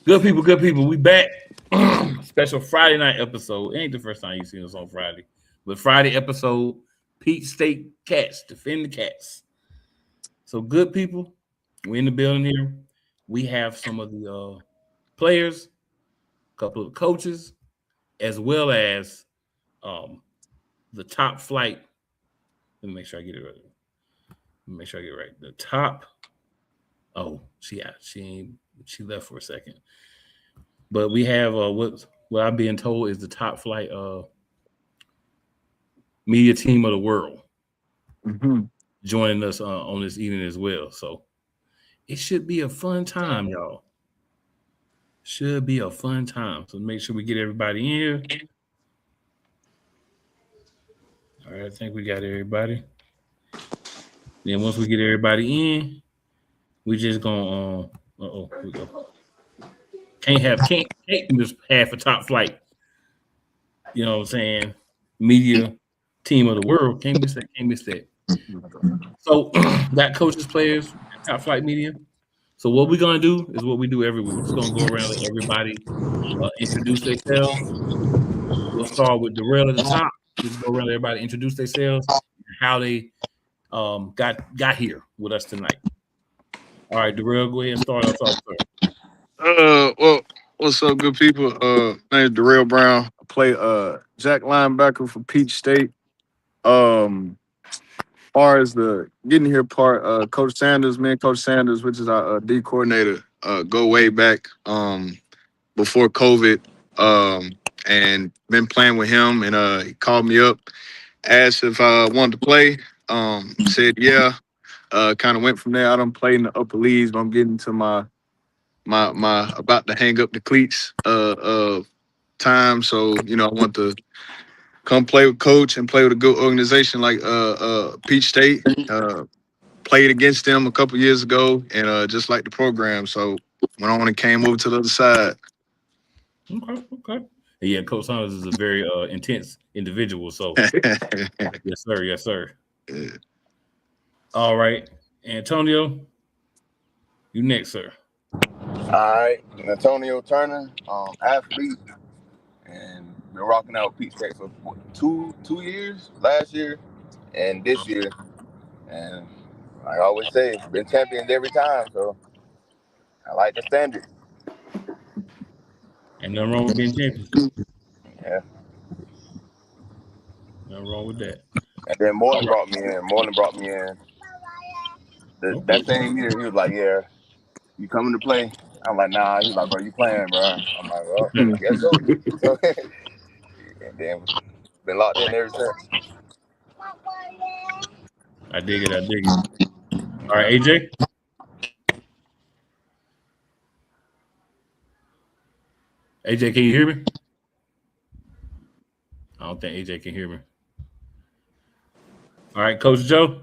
Good people. We back. Special Friday night episode. It ain't the first time you seen us on Friday, but Friday episode. Peach State Cats defend the Cats. So good people. We in the building here. We have some of the players, a couple of coaches, as well as um, the top flight. Let me make sure I get it right. Let me make sure I get it right. The top. Oh, she left for a second. But we have what I'm being told is the top flight media team of the world Hmm. joining us on this evening as well. So it should be a fun time, y'all. Should be a fun time. So make sure we get everybody in here. All right, I think we got everybody. Then once we get everybody in, we just gonna here we go. Can't miss half a top flight. You know what I'm saying? Media team of the world. Can't miss that. Can't miss that. So got coaches, players, top flight media. So what we're gonna do is what we do every week. We're just gonna go around and let everybody introduce themselves. We'll start with Darrell at the top. Just go around, everybody introduce themselves, how they got here with us tonight. All right, Darrell, go ahead and start us off, sir. Well, what's up, good people? Name is Darrell Brown. I play Jack linebacker for Peach State. Far as the getting here part, Coach Sanders, me and Coach Sanders, which is our D coordinator, go way back before COVID. And been playing with him, and he called me up, asked if I wanted to play. Said yeah. Kind of went from there. I don't play in the upper leagues, but I'm getting to my about to hang up the cleats time. So I want to come play with coach and play with a good organization like Peach State. Played against them a couple years ago and just like the program. So went on and came over to the other side. Okay, okay. And yeah, Coach Sanders is a very intense individual. So yes, sir, yes, sir. All right, Antonio, you next, sir. All right, Antonio Turner, athlete, and been rocking out with Pete State for what, two years, last year and this year, and like I always say, been champions every time. So I like the standard. And nothing wrong with being champions. Yeah. Nothing wrong with that. And then All Morton right. brought me in. Morton brought me in that Okay. same year. He was like, "Yeah, you coming to play?" I'm like, "Nah." He's like, "Bro, you playing, bro?" I'm like, "Well, I guess so." So and then been locked in ever since. I dig it. I dig it. All right, AJ. AJ, can you hear me? I don't think AJ can hear me. All right, Coach Joe.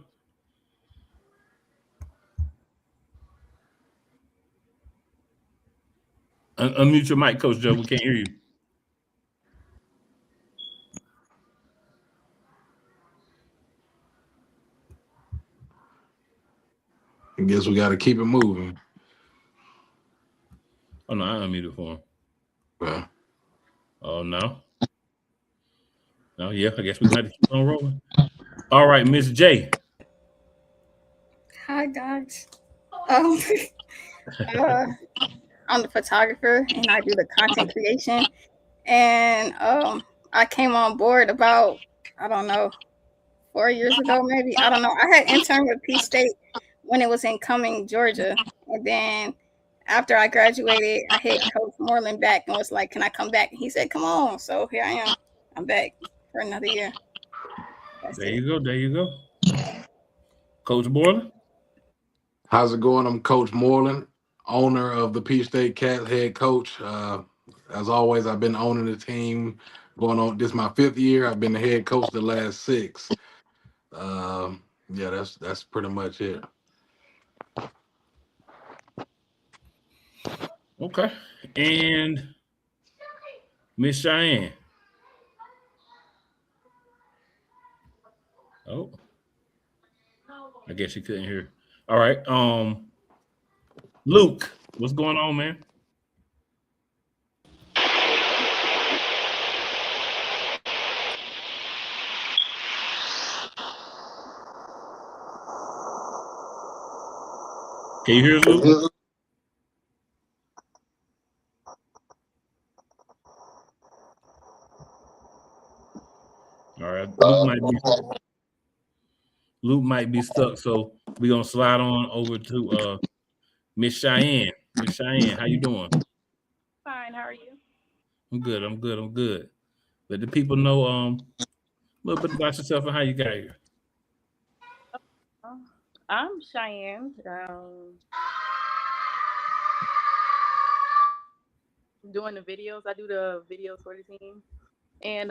Unmute your mic, Coach Joe. We can't hear you. I guess we got to keep it moving. Oh no, I unmuted for him. Well, Oh no. No, yeah, I guess we're gonna have to keep on rolling. All right, Miss J. Hi guys. Um, uh, I'm the photographer and I do the content creation. And I came on board about I don't know 4 years ago maybe. I don't know. I had interned with Peach State when it was in Cumming, Georgia, and then after I graduated, I hit Coach Moreland back and was like, "Can I come back?" And he said, "Come on." So here I am. I'm back for another year. That's There it. you go. There you go. Coach Boiler. how's it going? I'm Coach Moreland, owner of the Peach State Cats, head coach. As always, I've been owning the team going on. This is my 5th year. I've been the head coach the last 6. Yeah, that's pretty much it. Okay. And Miss Cheyenne. Oh, I guess you couldn't hear. All right. Luke, what's going on, man? Can you hear us, Luke? All right, Luke might be stuck, so we're gonna slide on over to Miss Cheyenne. Miss Cheyenne, how you doing? Fine. How are you? I'm good. Let the people know a little bit about yourself and how you got here. Uh, I'm Cheyenne. Doing the videos. I do the videos for the team, and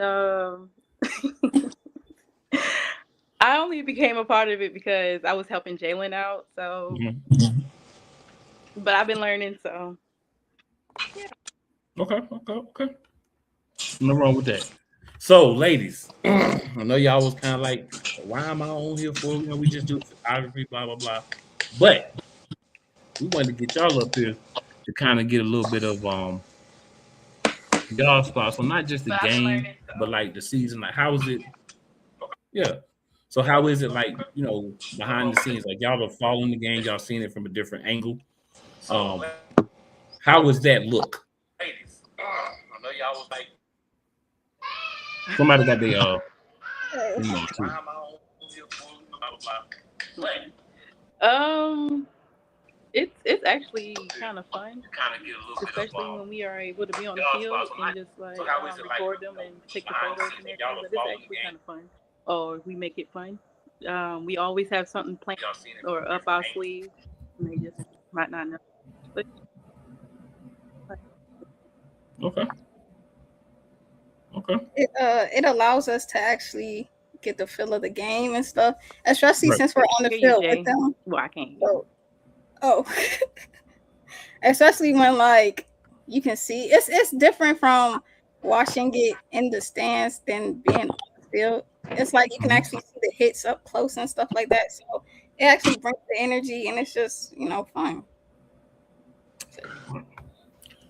I only became a part of it because I was helping Jalen out. So, but I've been learning. So, yeah. Okay. Nothing wrong with that. So, ladies, I know y'all was kind of like, why am I on here for? You know, we just do photography, blah blah blah. But we wanted to get y'all up here to kind of get a little bit of y'all spots on not just the But I've been game, learning. So. but like the season. Like, how is it? Yeah. So, how is it like? You know, behind the scenes, like y'all are following the game, y'all seeing it from a different angle. How does that look? Ladies, I know y'all was like, somebody got their It's actually kind of fun, especially when we are able to be on the field and just like record them and take the photos and everything. But it's actually kind of fun, or we make it fun. We always have something planned or up our sleeve, and they just might not know. But okay. It allows us to actually get the feel of the game and stuff, especially Right. since we're on the field with them. Well, I can't. Oh. Especially when like you can see it's different from watching it in the stands than being on the field. It's like you can actually see the hits up close and stuff like that. So it actually brings the energy and it's just, fun.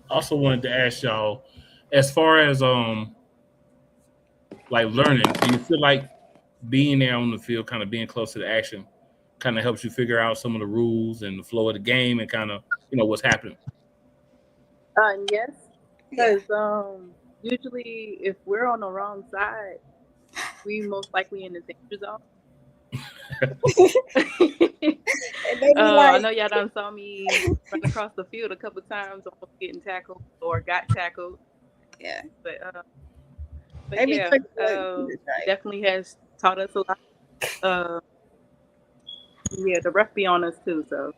Also wanted to ask y'all, as far as like learning, do you feel like being there on the field, kind of being close to the action, kind of helps you figure out some of the rules and the flow of the game and kind of what's happening? Yes, because usually if we're on the wrong side, we most likely in the danger zone. I know y'all done saw me run across the field a couple times, almost getting tackled or got tackled. Yeah, but yeah, definitely has taught us a lot. Yeah, the ref be on us too, so.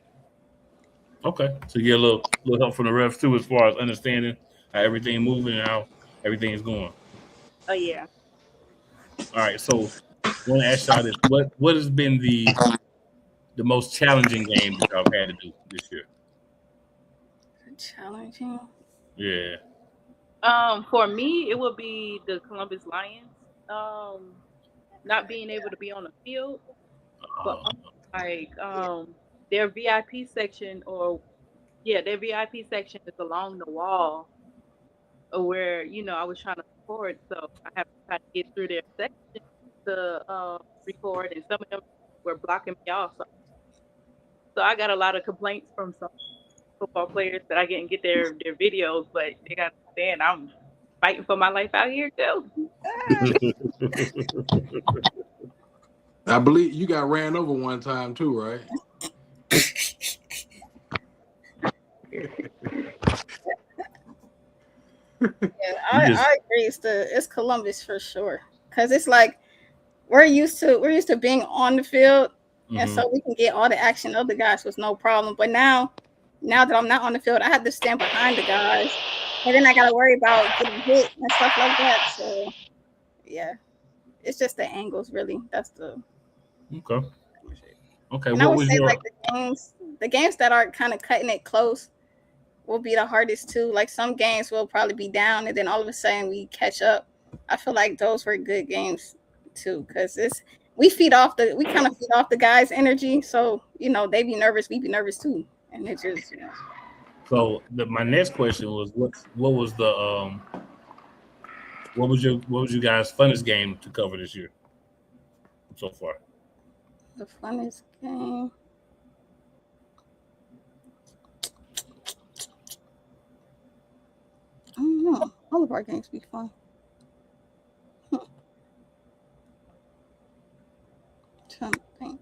Okay, so you get a little help from the refs too, as far as understanding how everything moving and how everything is going. Oh yeah. All right, so I want to ask y'all this: what has been the most challenging game that y'all had to do this year? Challenging. Yeah. For me, it would be the Columbus Lions. Not being able to be on the field, but like their VIP section their VIP section is along the wall where I was trying to record, so I have to try to get through their section to record, and some of them were blocking me off. So I got a lot of complaints from some football players that I didn't get their videos, but they got to understand I'm fighting for my life out here too. I believe you got ran over one time too, right? Yeah, I agree. It's Columbus for sure, because it's like we're used to being on the field, and so we can get all the action of the guys with no problem. But now that I'm not on the field, I have to stand behind the guys, and then I got to worry about getting hit and stuff like that. So yeah, it's just the angles, really. That's the Okay. And I would say like the games that are kind of cutting it close will be the hardest too. Like some games will probably be down and then all of a sudden we catch up. I feel like those were good games too, because we kind of feed off the guys' energy. So, they be nervous, we be nervous too. And it just, So my next question was what was you guys' funnest game to cover this year so far? The funnest game. All of our games be fun. Trying to think.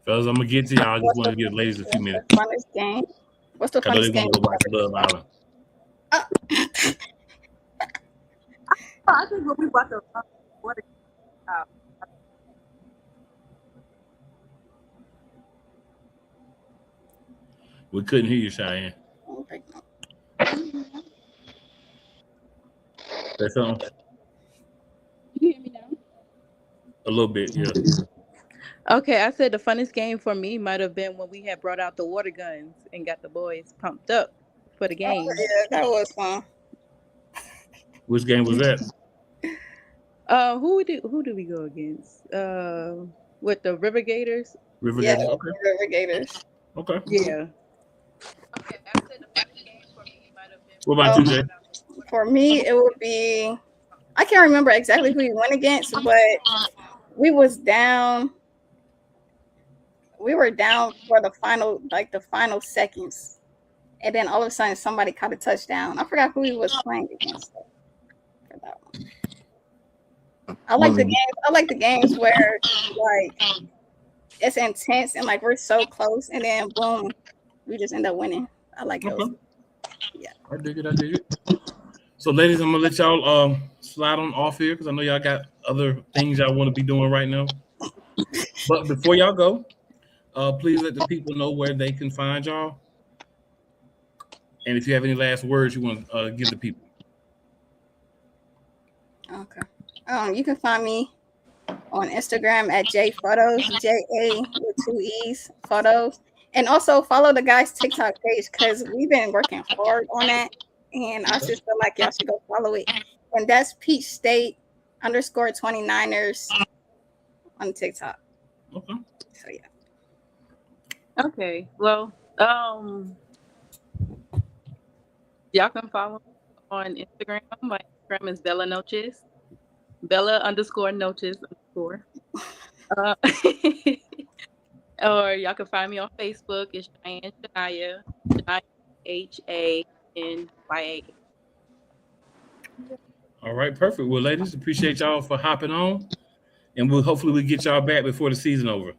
Fellas, I'm gonna get to y'all. I just What's want to the give ladies a few minutes. funnest game? What's the I know they funnest game? want to go watch Love Island. I think when we bought the water out. We couldn't hear you, Cheyenne. Okay. That's something. You hear me now? A little bit, yeah. Okay, I said the funnest game for me might have been when we had brought out the water guns and got the boys pumped up for the game. Yeah, that was fun. Which game was that? Who did we go against? With the River Gators. River Yeah, Gators? Okay. River Gators. Okay. Yeah. Okay, I said the funnest game for me might have been. What about you, Jay? For me, it would be. I can't remember exactly who we went against, but we was down. We were down for the final seconds, and then all of a sudden somebody caught a touchdown. I forgot who he was playing against. For that one. I like the games. I like the games where like it's intense and like we're so close, and then boom, we just end up winning. I like those. Okay. Yeah. I dig it. So, ladies, I'm gonna let y'all slide on off here because I know y'all got other things y'all want to be doing right now. But before y'all go, please let the people know where they can find y'all. And if you have any last words you want to give the people. Okay. You can find me on Instagram at JPhotos, JA with 2 E's, photos. And also follow the guys' TikTok page because we've been working hard on that. And I just feel like y'all should go follow it. And that's Peach State _29ers on TikTok. Okay. So yeah. Okay. Well, y'all can follow me on Instagram. My Instagram is Bella Noches. Bella_Noches_. Or y'all can find me on Facebook. It's Cheyenne Shania. HANYA. All right, perfect. Well, ladies, appreciate y'all for hopping on. And hopefully we get y'all back before the season over.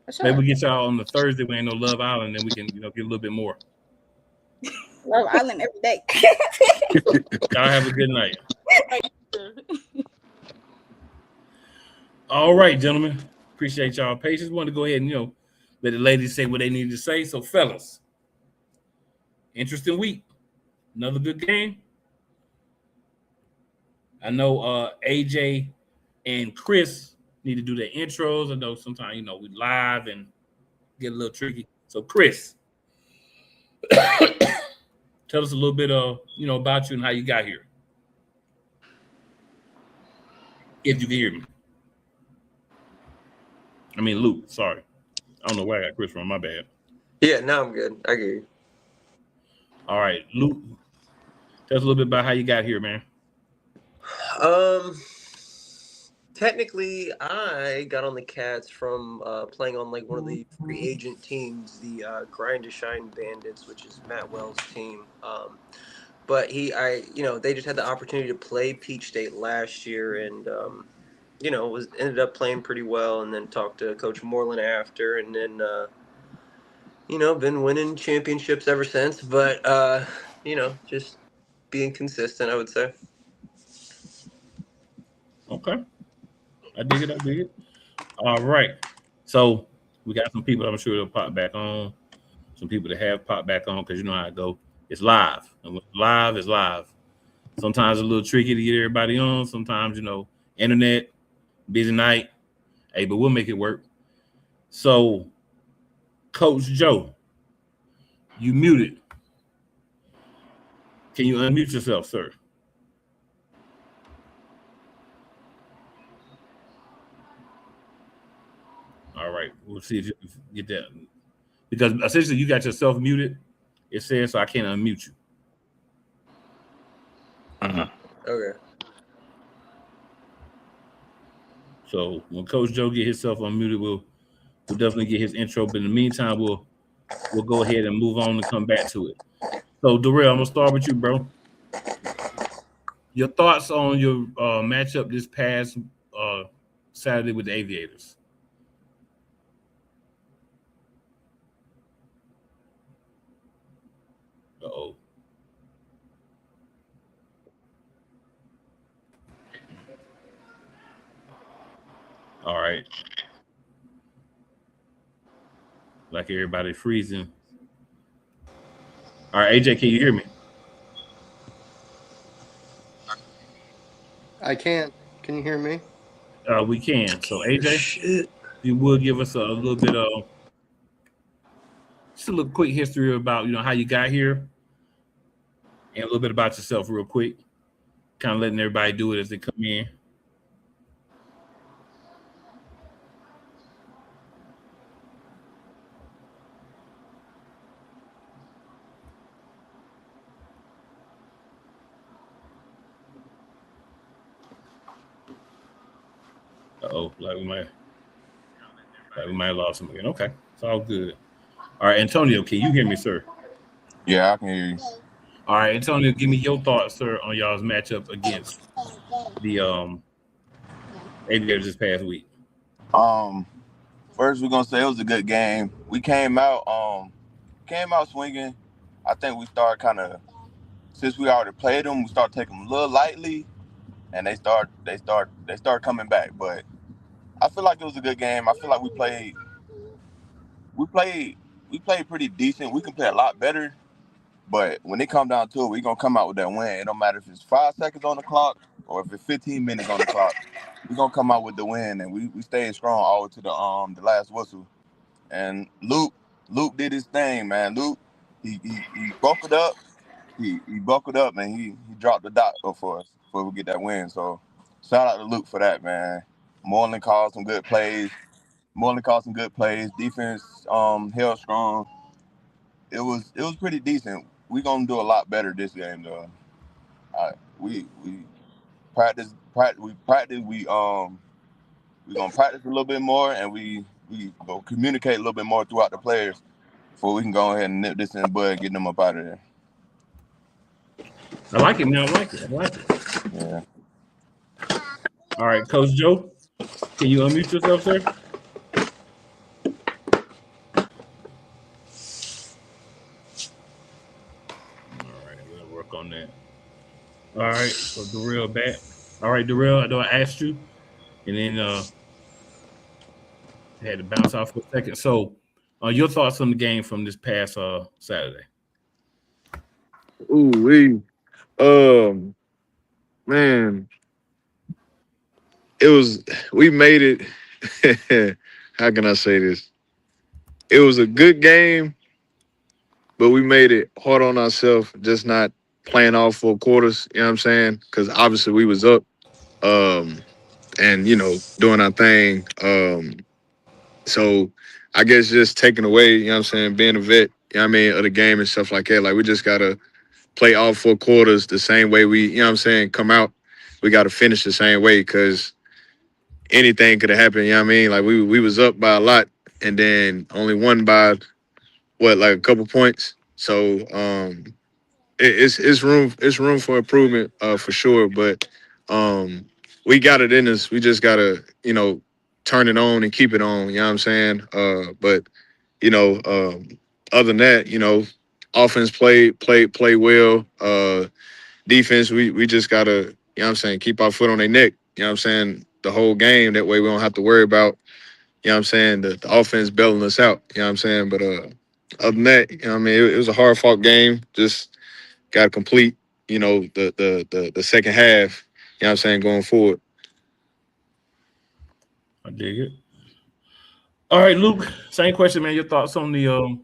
For sure. Maybe we get y'all on the Thursday when ain't no Love Island, then we can, get a little bit more. Love Island every day. Y'all have a good night. All right, gentlemen. Appreciate y'all patience. Want to go ahead and let the ladies say what they need to say. So, fellas, interesting week. Another good game. I know AJ and Chris need to do their intros. I know sometimes we live and get a little tricky. So, Chris, tell us a little bit of about you and how you got here. If you can hear me. I mean, Luke, sorry. I don't know where I got Chris from. My bad. Yeah, now I'm good. I get you. All right, Luke, tell us a little bit about how you got here, man. Technically, I got on the Cats from playing on like one of the free agent teams, the Grind to Shine Bandits, which is Matt Wells' team. But they just had the opportunity to play Peach State last year, and ended up playing pretty well, and then talked to Coach Moreland after, and then been winning championships ever since. But just being consistent, I would say. Okay. I dig it. All right. So we got some people I'm sure they'll pop back on. Some people that have popped back on because you know how it go. It's live. And live is live. Sometimes it's a little tricky to get everybody on. Sometimes, internet, busy night. Hey, but we'll make it work. So, Coach Joe, you muted. Can you unmute yourself, sir? All right, we'll see if you get that. Because essentially you got yourself muted. It says so I can't unmute you. Okay. So when Coach Joe get himself unmuted, we'll definitely get his intro. But in the meantime, we'll go ahead and move on and come back to it. So, Darrell, I'm gonna start with you, bro. Your thoughts on your matchup this past uh, Saturday with the Aviators? Uh-oh. All right. Like everybody freezing. All right, AJ, can you hear me? I can't. Can you hear me? We can. So, AJ, Shit. you will give us a little bit of just a little quick history about how you got here and a little bit about yourself, real quick. Kind of letting everybody do it as they come in. Uh-oh, like we might have lost him again. Okay, it's all good. All right, Antonio, can you hear me, sir? Yeah, I can hear you. All right, Antonio, give me your thoughts, sir, on y'all's matchup against the Aviators this past week. Um, First we're gonna say it was a good game. We came out swinging. I think we started kind of since we already played them, we started taking them a little lightly, and they start coming back. But I feel like it was a good game. I feel like we played we played pretty decent. We can play a lot better, but when it come down to it, we gonna come out with that win. It don't matter if it's 5 seconds on the clock or if it's 15 minutes on the clock. We gonna come out with the win, and we stayed strong all the way to the last whistle. And Luke did his thing, man. Luke, he buckled up. He buckled up, and he dropped the dot for us before we get that win. So shout out to Luke for that, man. Moreland called some good plays. Defense held strong. It was pretty decent. We gonna do a lot better this game though. We practice. We gonna practice a little bit more, and we go communicate a little bit more throughout the players before we can go ahead and nip this in the bud and get them up out of there. I like it, man. I like it. I like it. Yeah. All right, Coach Joe, can you unmute yourself, sir? All right, we'll work on that. All right, so Darrell back. All right, Darrell, I know I asked you, and then had to bounce off for a second. So, your thoughts on the game from this past Saturday? Ooh, man, we made it. How can I say this? It was a good game, but we made it hard on ourselves, just not playing all 4 quarters. You know what I'm saying? Because obviously we was up, um, and doing our thing. So I guess just taking away, you know what I'm saying, being a vet, you know what I mean, of the game and stuff like that. Like we just gotta play all 4 quarters the same way we, you know what I'm saying, come out. We gotta finish the same way because anything could have happened, you know what I mean? Like we was up by a lot and then only won by like a couple points. So it's room for improvement for sure. But we got it in us. We just gotta turn it on and keep it on. You know what I'm saying? But you know, other than that, offense play well. Defense, we just gotta keep our foot on their neck. You know what I'm saying? The whole game. That way we don't have to worry about the offense bailing us out. You know what I'm saying? But other than that, it was a hard fought game. Just got to complete, the second half, going forward. I dig it. All right, Luke, same question, man. Your thoughts on the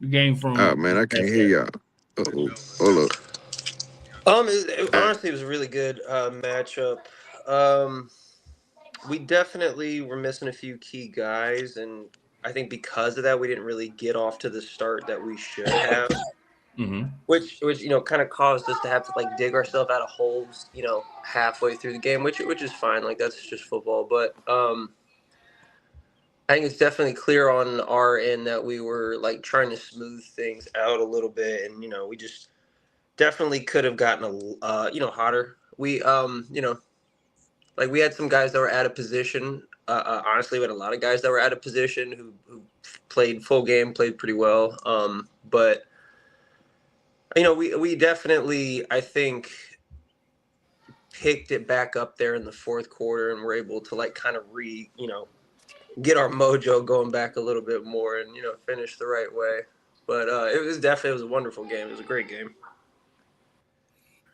game Ah, from man, this I can't past hear Saturday? y'all. Uh-oh. Hold up. Ah, Honestly, it was a really good matchup. Um, we definitely were missing a few key guys, and I think because of that, we didn't really get off to the start that we should have. Mm-hmm. Which kind of caused us to have to like dig ourselves out of holes, halfway through the game, which is fine. Like that's just football. But I think it's definitely clear on our end that we were like trying to smooth things out a little bit, and we just definitely could have gotten hotter. We like we had some guys that were out of position. Honestly, we had a lot of guys that were out of position who played full game, played pretty well. But we definitely, I think, picked it back up there in the fourth quarter and were able to like kind of get our mojo going back a little bit more and finish the right way. But it was a wonderful game. It was a great game.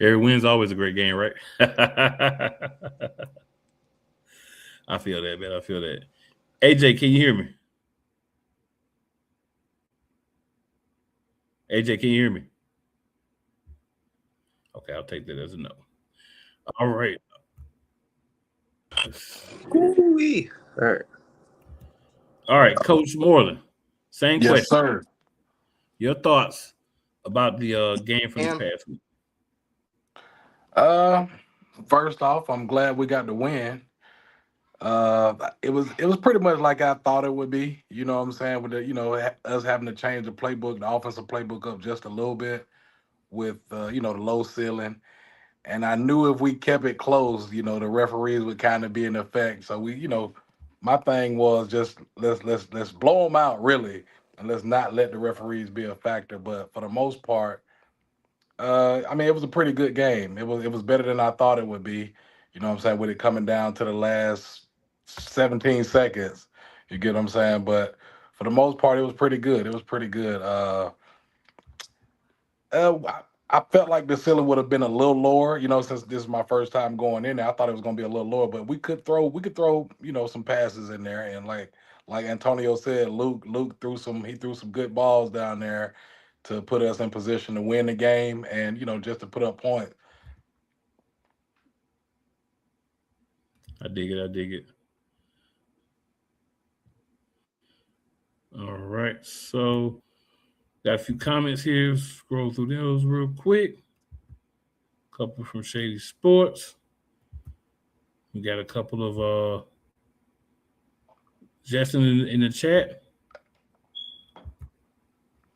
Every win's always a great game, right? I feel that, man. I feel that. AJ, can you hear me? AJ, can you hear me? Okay, I'll take that as a no. All right. Ooh-wee. All right. All right, Coach Moreland. Same Yes, question. sir. Your thoughts about the game from this past week? First off, I'm glad we got the win. It was pretty much like I thought it would be. You know what I'm saying? With us having to change the playbook, the offensive playbook up just a little bit with the low ceiling. And I knew if we kept it close, the referees would kind of be in effect. So my thing was just let's blow them out really, and let's not let the referees be a factor. But for the most part, I mean, it was a pretty good game. It was better than I thought it would be. You know what I'm saying? With it coming down to the last 17 seconds, you get what I'm saying? But for the most part, it was pretty good. It was pretty good. I felt like the ceiling would have been a little lower, since this is my first time going in there. I thought it was going to be a little lower, but we could throw, some passes in there, and like Antonio said, Luke threw some good balls down there to put us in position to win the game, and just to put up points. I dig it. I dig it. All right. So got a few comments here. Scroll through those real quick. Couple from Shady Sports. We got a couple of Justin in the chat.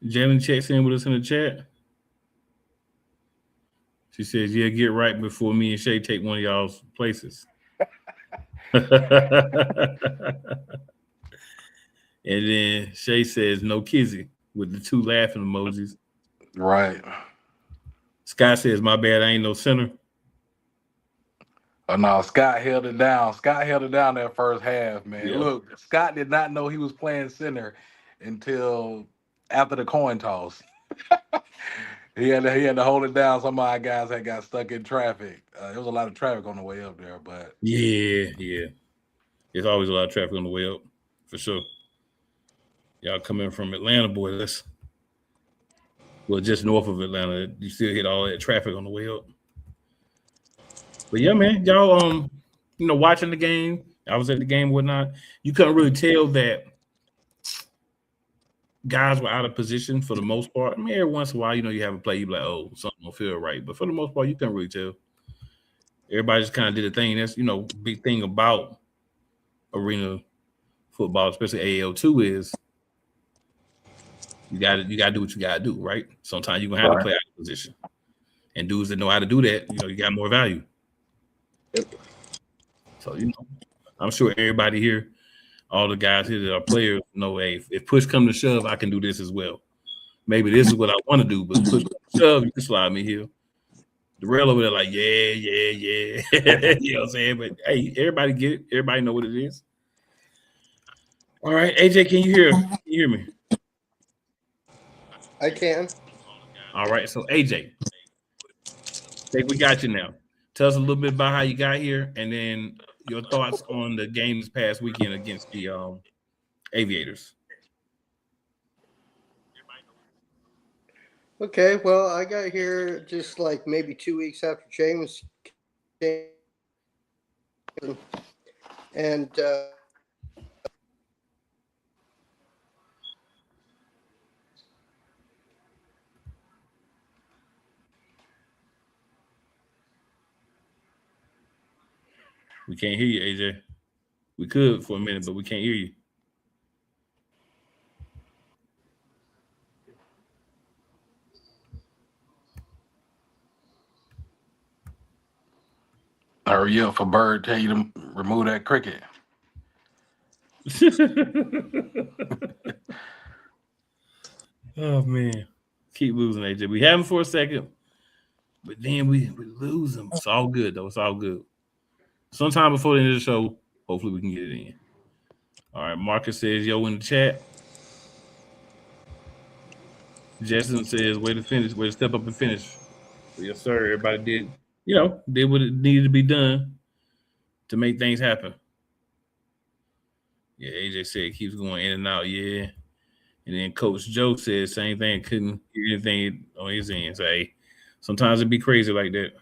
Jalen checks in with us in the chat. She says, "Yeah, get right before me and Shay take one of y'all's places." And then Shay says, "No kizzy," with the two laughing emojis. Right. Scott says, "My bad, I ain't no center." Oh no, Scott held it down. Scott held it down that first half, man. Yeah. Look, Scott did not know he was playing center until after the coin toss. He had to hold it down. Some of our guys had got stuck in traffic. There was a lot of traffic on the way up there, but Yeah. There's always a lot of traffic on the way up, for sure. Y'all coming from Atlanta, boy, just north of Atlanta. You still hit all that traffic on the way up. But yeah, man, y'all watching the game. I was at the game, whatnot. You couldn't really tell that guys were out of position for the most part. I mean, every once in a while, you have a play, you be like, oh, something don't feel right. But for the most part, you couldn't really tell. Everybody just kind of did a thing. That's big thing about arena football, especially AAL2, is you gotta do what you gotta do, right? Sometimes you're gonna have to play out of position. And dudes that know how to do that, you got more value. So, I'm sure everybody here, all the guys here that are players, know, hey, if push come to shove, I can do this as well. Maybe this is what I want to do, but push come to shove, you can slide me here. The rail over there, like, yeah. You know what I'm saying? But hey, everybody get it. Everybody know what it is. All right, AJ, can you hear me? I can. All right, so AJ, we got you now. Tell us a little bit about how you got here, and then your thoughts on the game this past weekend against the Aviators. Okay, well, I got here just like maybe 2 weeks after James came, and we can't hear you, AJ. We could for a minute, but we can't hear you. Hurry up for Bird tell you to remove that cricket. Oh man, keep losing, AJ. We have him for a second, but then we lose him. It's all good though. It's all good. Sometime before the end of the show, hopefully we can get it in. All right, Marcus says, "Yo" in the chat. Justin says, "Way to finish. Way to step up and finish." Yes, sir. Everybody did what it needed to be done to make things happen. Yeah, AJ said it keeps going in and out. Yeah. And then Coach Joe said same thing, couldn't hear anything on his end. So, hey, sometimes it be crazy like that.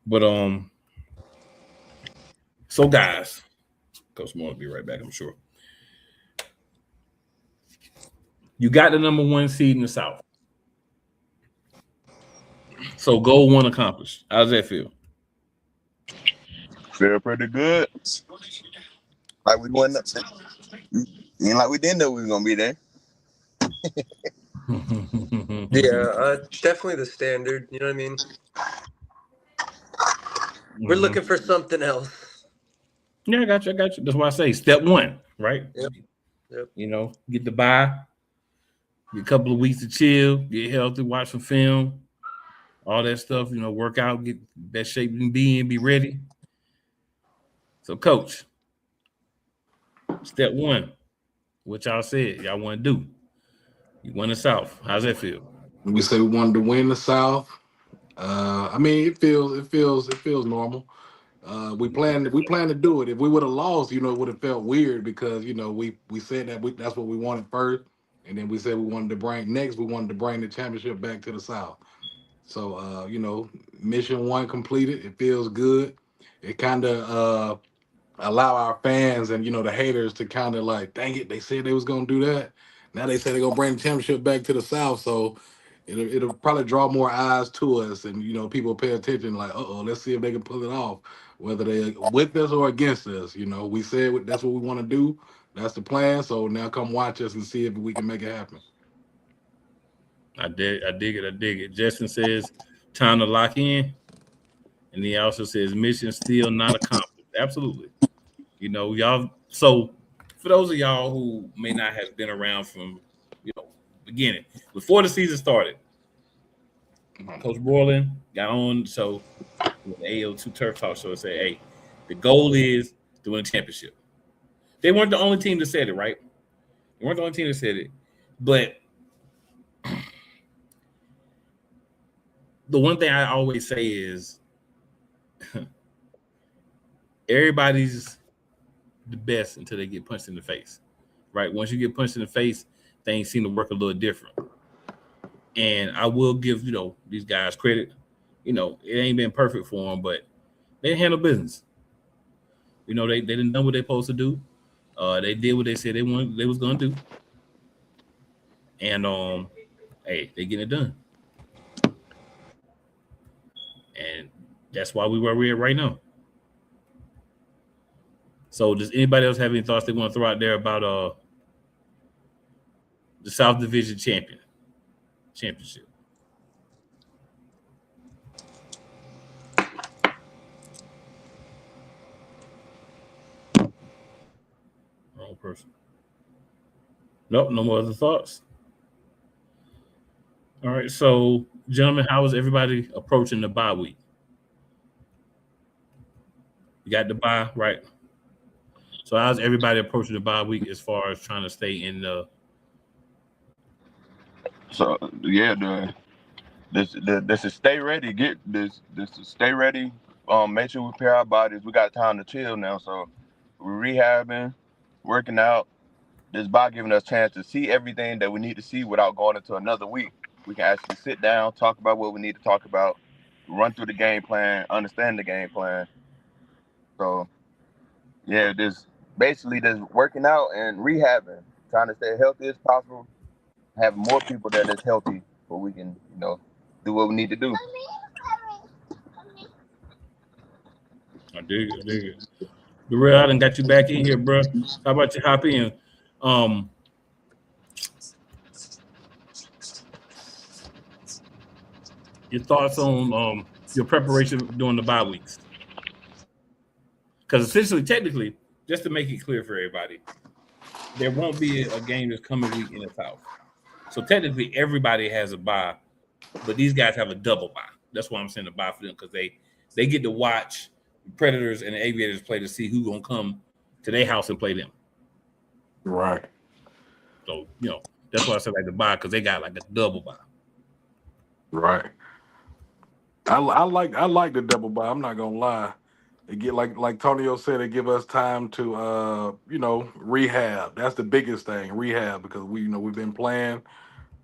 But so guys, Coach Moore will be right back, I'm sure. You got the number 1 seed in the South. So goal 1 accomplished. How does that feel? Feel pretty good. Like we won up. Ain't like we didn't know we were gonna be there. Yeah, definitely the standard. You know what I mean? We're looking for something else. Yeah, I got you. That's why I say step 1, right? Yep. You know, get the bye, get a couple of weeks to chill, get healthy, watch some film, all that stuff. You know, work out, get best shape you can be in, be ready. So, Coach, step 1, what y'all said y'all want to do. You won the South. How's that feel? We said we wanted to win the South. I mean, it feels normal. We plan to do it. If we would have lost, it would have felt weird because we said that that's what we wanted first, and then we said we wanted to bring the championship back to the South. So mission 1 completed. It feels good. It kind of allow our fans and the haters to kind of like, dang it, they said they was gonna do that. Now they say they're gonna bring the championship back to the South. So it'll probably draw more eyes to us, and people pay attention. Like, let's see if they can pull it off, whether they're with us or against us. We said that's what we want to do. That's the plan. So now come watch us and see if we can make it happen. I dig it. Justin says time to lock in, and he also says mission still not accomplished. Absolutely. Y'all. So for those of y'all who may not have been around from beginning, before the season started, Coach Borland got on the show with the AO2 Turf Talk show and said, "Hey, the goal is to win a championship." They weren't the only team that said it, right? They weren't the only team that said it, but the one thing I always say is everybody's the best until they get punched in the face, right? Once you get punched in the face, things seem to work a little different. And I will give these guys credit. It ain't been perfect for them, but they handle business. They didn't know what they're supposed to do. They did what they said they was gonna do, and hey, they getting it done. And that's why we're at right now. So does anybody else have any thoughts they want to throw out there about the South Division championship? Wrong person. Nope, no more other thoughts. All right, so gentlemen, how is everybody approaching the bye week? You got the bye, right? So how's everybody approaching the bye week as far as trying to stay in the? So yeah, this is stay ready. Get this is stay ready. Make sure we prepare our bodies. We got time to chill now, so we're rehabbing, working out. This bye giving us a chance to see everything that we need to see without going into another week. We can actually sit down, talk about what we need to talk about, run through the game plan, understand the game plan. So yeah, basically just working out and rehabbing, trying to stay healthy as possible, have more people that is healthy so we can, do what we need to do. I dig it. The real, I done got you back in here, bro. How about you hop in? Your thoughts on your preparation during the bye weeks? Because essentially, technically, just to make it clear for everybody, there won't be a game this coming week in the South. So technically, everybody has a bye, but these guys have a double bye. That's why I'm saying a bye for them because they get to watch the Predators and the Aviators play to see who's gonna come to their house and play them. Right. So that's why I said like the bye because they got like a double bye. Right. I like the double bye. I'm not gonna lie. It get like Tonio said, it give us time to rehab. That's the biggest thing, rehab, because we've been playing.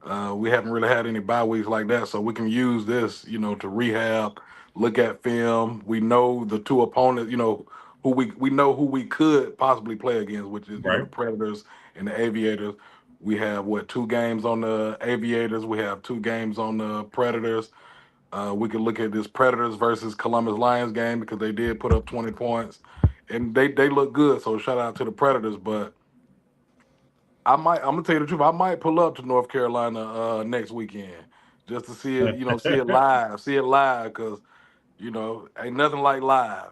We haven't really had any bye weeks like that, so we can use this, to rehab, look at film. We know the two opponents, who we could possibly play against, which is the Right. Predators and the Aviators. We have 2 games on the Aviators. We have 2 games on the Predators. We could look at this Predators versus Columbus Lions game because they did put up 20 points, and they look good. So shout out to the Predators. But I'm gonna tell you the truth. I might pull up to North Carolina next weekend just to see it, see it live, because ain't nothing like live,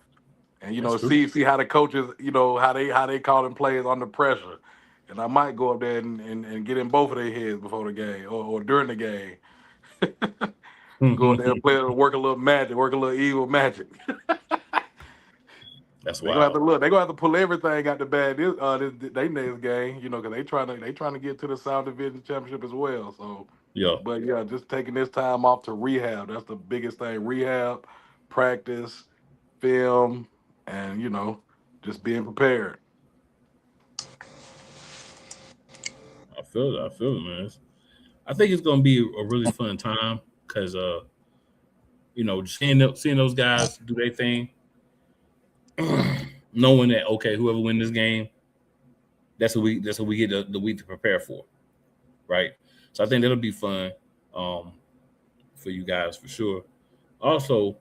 and That's true. see how the coaches, how they calling plays under pressure, and I might go up there and get in both of their heads before the game or during the game. Go up there and play, work a little magic, work a little evil magic. That's They gonna have wild. to look. They gonna have to pull everything out the bag this they next game, because they trying to get to the South Division Championship as well. So, Yeah, but yeah, just taking this time off to rehab. That's the biggest thing. Rehab, practice, film, and just being prepared. I feel it. I feel it, man. I think it's gonna be a really fun time because seeing those guys do their thing, knowing that okay, whoever win this game, that's what we get the week to prepare for, right? So I think that'll be fun for you guys for sure. Also,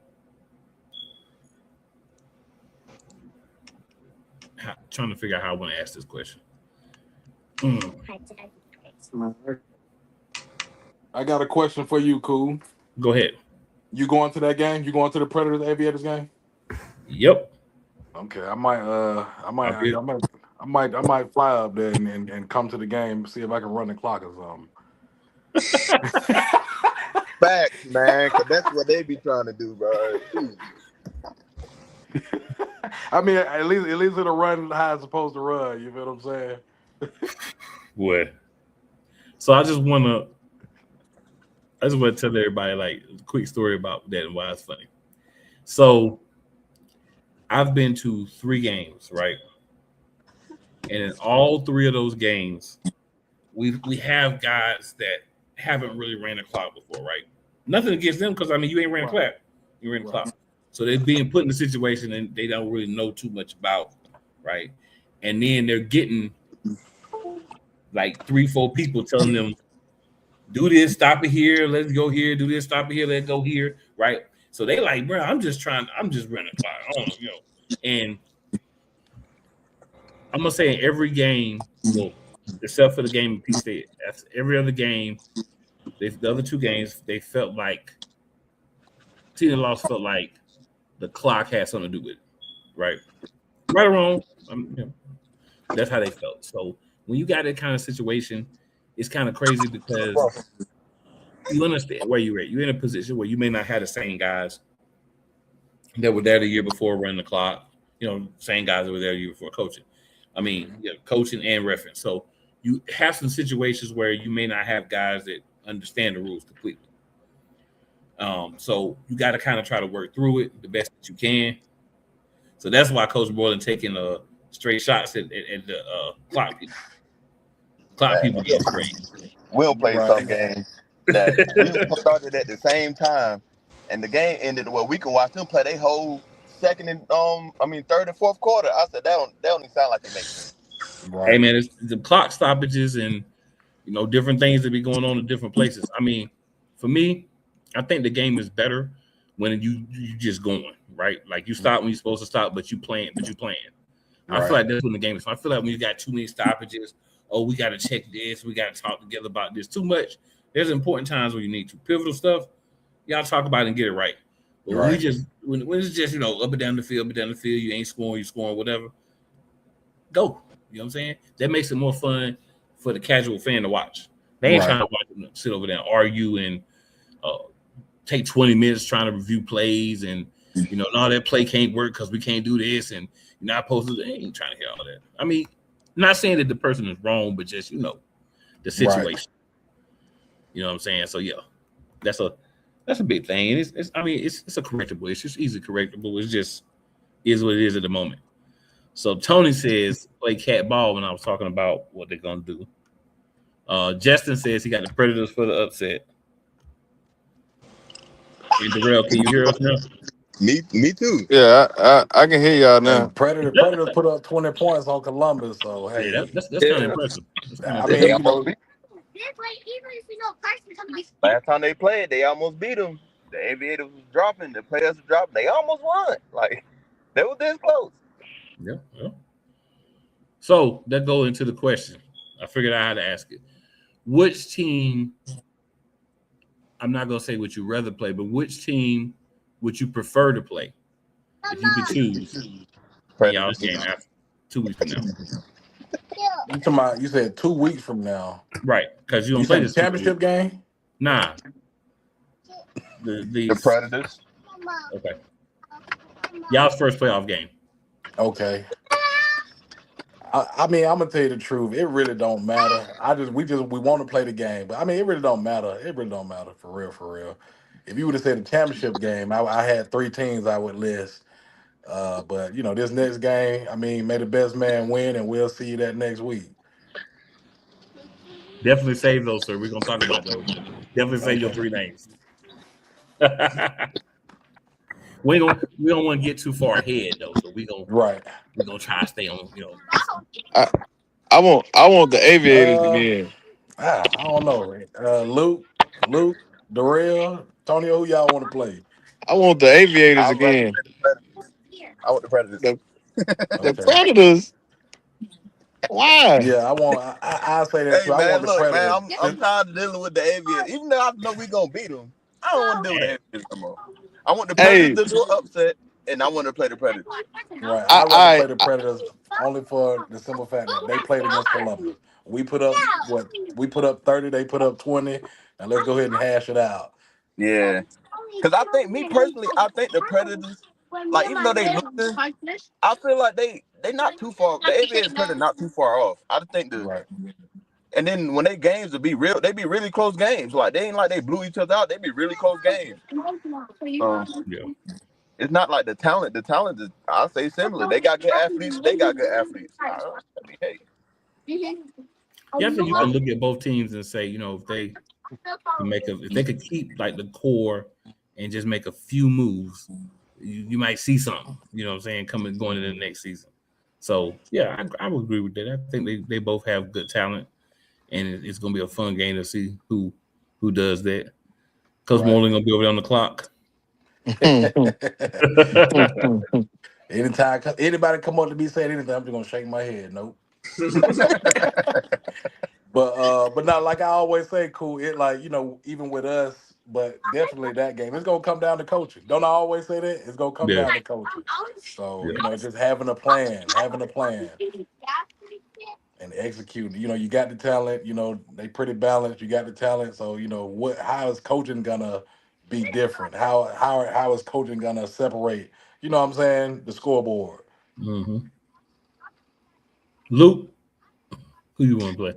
trying to figure out how I want to ask this question. I got a question for you, Cool. Go ahead. You going to that game? You going to the Predators Aviators game? Yep. Okay, I might fly up there and come to the game, see if I can run the clock or something. Facts, man, because that's what they be trying to do, bro. I mean, at least it'll run how it's supposed to run. You feel what I'm saying? What? So I just want to tell everybody like a quick story about that and why it's funny. So I've been to 3 games, right? And in all 3 of those games, we have guys that haven't really ran a clock before, right? Nothing against them because you ain't ran a clock. You ran a clock. So they're being put in a situation and they don't really know too much about, right? And then they're getting like 3-4 people telling them, do this, stop it here, let's go here, do this, stop it here, let's go here, right? So they like, bro, I'm just running a clock, And I'm gonna say in every game, well, except for the game in Peach State, that's every other game. The other 2 games, they felt like team that lost felt like the clock had something to do with it, right? Right or wrong, that's how they felt. So when you got that kind of situation, it's kind of crazy because you understand where you're at. You're in a position where you may not have the same guys that were there the year before running the clock. Same guys that were there the year before coaching. Coaching and reference. So you have some situations where you may not have guys that understand the rules completely. So you got to kind of try to work through it the best that you can. So that's why Coach Borland taking straight shots at the clock people. Clock people get straight. We'll play some games that we started at the same time, and the game ended where we can watch them play they whole second and third and fourth quarter. I said that don't even sound like it makes sense. Right. Hey man, it's the clock stoppages and different things that be going on in different places. For me, I think the game is better when you just going, right? Like you stop when you're supposed to stop, but you playing. Right. I feel like that's when the game is fun. I feel like when you got too many stoppages, we got to check this, we got to talk together about this too much. There's important times where you need to. Pivotal stuff, y'all talk about it and get it right. But when when it's just up and down the field, you ain't scoring, you scoring, whatever. Go. You know what I'm saying? That makes it more fun for the casual fan to watch. They ain't trying to watch them sit over there and argue and take 20 minutes trying to review plays and no, that play can't work because we can't do this and you're not supposed to. They ain't trying to hear all that. I mean, not saying that the person is wrong, but just the situation. Right. You know what I'm saying? So yeah, that's a big thing. And it's a correctable. It's just easy correctable. It's just is what it is at the moment. So Tony says play cat ball when I was talking about what they're gonna do. Justin says he got the Predators for the upset. And Darrell, can you hear us now? Me too. Yeah, I can hear y'all now. Hey, Predators put up 20 points on Columbus, so hey, yeah, that's kind of impressive. I mean, last time they played, they almost beat them. The Aviators was dropping, the players were dropping. They almost won. Like they were this close. Yeah. So that goes into the question. I figured out how to ask it. Which team? I'm not gonna say would you rather play, but which team would you prefer to play if you could choose in y'all's game after 2 weeks from now? You said 2 weeks from now, right? Because you don't play this championship game. Nah, the Predators. Okay, y'all's first playoff game. Okay. I mean, I'm gonna tell you the truth. It really don't matter. We want to play the game, but I mean, it really don't matter. It really don't matter for real. If you would have said the championship game, I had 3 teams I would list. But this next game, I mean, may the best man win, and we'll see you that next week. Definitely save those, sir. We're gonna talk about those. Definitely save your 3 names. We don't want to get too far ahead though, so we're gonna try to stay on. I want the Aviators again. I don't know. Luke, Darrell, Tony, who y'all want to play? I want the Aviators again. I want the Predators. The Predators. Why? Yeah, I say that too. Hey, man, I want the Predators. Man, I'm tired of dealing with the Aviators. Even though I know we're gonna beat them, I don't want to deal with the Aviators no more. I want the Predators to do an upset, and I want to play the Predators. Right. I want to play the Predators only for the simple fact that they played against Columbus. We put up 30, they put up 20. Now let's go ahead and hash it out. Yeah. Because I think the Predators, like even though they losing, I feel like they not too far. The Aviators Predators not too far off. I think and then when they games will be real, they be really close games. Like they ain't like they blew each other out. They be really close games. It's not like the talent. The talent is, I'll say, similar. They got good athletes. I mean, hey. Yeah, I think you can look at both teams and say, if they if they could keep like the core and just make a few moves, you might see something. You know what I'm saying? Going into the next season. So yeah, I would agree with that. I think they both have good talent, and it's going to be a fun game to see who does that. Coach Moreland going to be over there on the clock. Anytime anybody come up to me saying anything, I'm just gonna shake my head. Nope. But not like I always say, cool. It like even with us, but definitely that game, it's gonna come down to coaching. Don't I always say that? It's gonna come down to coaching. So just having a plan, and executing. You got the talent. They pretty balanced. You got the talent. So how is coaching gonna be different? How is coaching gonna separate? You know what I'm saying? The scoreboard. Mm-hmm. Luke, who you want to play?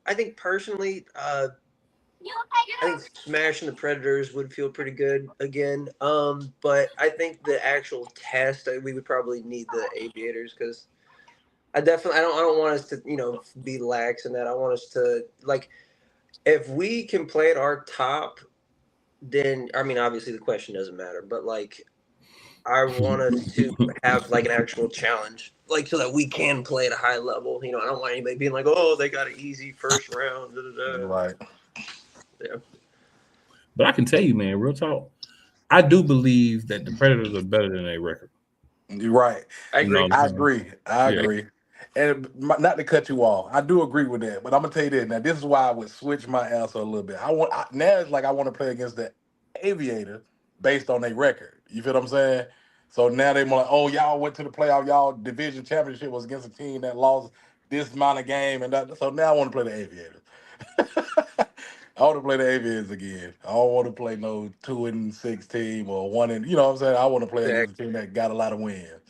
I think personally, I think smashing the Predators would feel pretty good again. But I think the actual test, we would probably need the Aviators because I don't want us to be lax in that. I want us to if we can play at our top, then I mean obviously the question doesn't matter, but I want us to have an actual challenge, so that we can play at a high level. I don't want anybody being like, oh, they got an easy first round. Right. Yeah. But I can tell you, man, real talk. I do believe that the Predators are better than their record. You're right. I You know what agree. I'm I saying? agree. I Yeah. agree. And not to cut you off, I do agree with that. But I'm gonna tell you this. Now, this is why I would switch my answer a little bit. Now it's like I want to play against the Aviators based on their record. You feel what I'm saying? So now they more like, oh, y'all went to the playoff. Y'all division championship was against a team that lost this amount of game, and that. So now I want to play the Aviators. I want to play the Aviators again. I don't want to play no 2-6 team or one and you know what I'm saying. I want to play against a Exactly. team that got a lot of wins.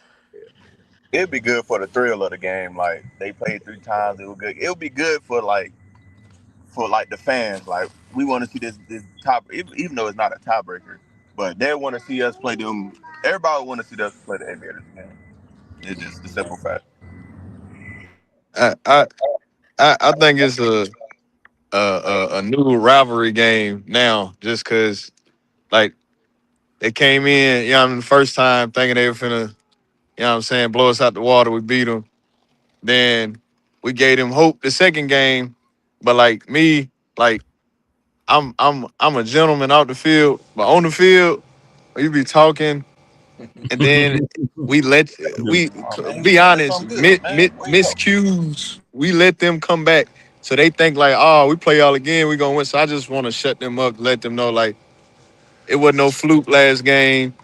It'd be good for the thrill of the game. Like they played 3 times, it was good. It would be good for like the fans. Like we want to see this top, even though it's not a tiebreaker, but they want to see us play them. Everybody want to see us play the Aviators again. It's just the simple fact. I I I think it's a new rivalry game now, just because like they came in, the first time thinking they were finna, what I'm saying, blow us out the water. We beat them. Then we gave them hope the second game, but like me, like I'm a gentleman out the field, but on the field, you be talking, and then we let we Oh man, you be want to say honest, something good, man? Where you go? miscues. We let them come back, so they think like, oh, we play y'all again, we gonna win. So I just want to shut them up, let them know like it wasn't no fluke last game.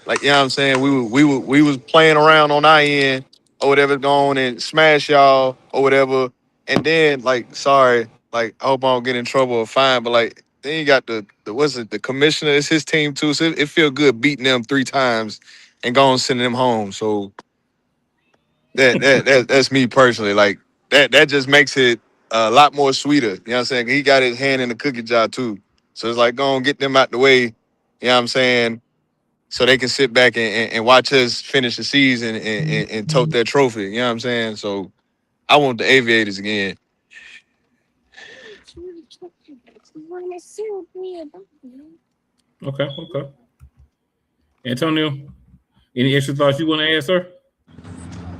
Like, you know what I'm saying? We was playing around on our end or whatever, going and smash y'all or whatever. And then like, sorry, like I hope I don't get in trouble or fine, but like then you got the what's it, the commissioner, it's his team too. So it feel good beating them 3 times and going sending them home. So that's me personally. Like that just makes it a lot more sweeter. You know what I'm saying? He got his hand in the cookie jar too. So it's like go and get them out the way. You know what I'm saying? So they can sit back and watch us finish the season and tote that trophy. You know what I'm saying? So I want the Aviators again. Okay. Okay. Antonio, any extra thoughts you want to add, sir?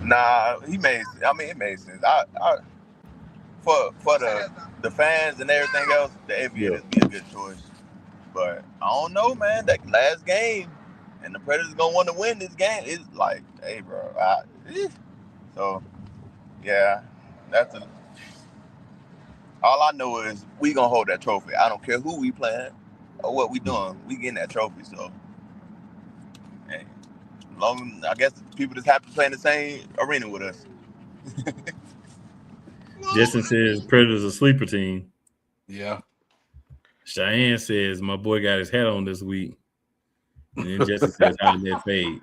Nah, he made. I mean, it made sense. I for the fans and everything else, the Yeah. Aviators be a good choice. But I don't know, man. That last game, and the Predators gonna want to win this game. It's like, hey, bro. So yeah, that's all I know is we gonna hold that trophy. I don't care who we playing or what we doing. We getting that trophy. So, hey, long I guess people just have to play in the same arena with us. Justin says Predators a sleeper team. Yeah. Cheyenne says my boy got his hat on this week. And then Justin says, how did that fade?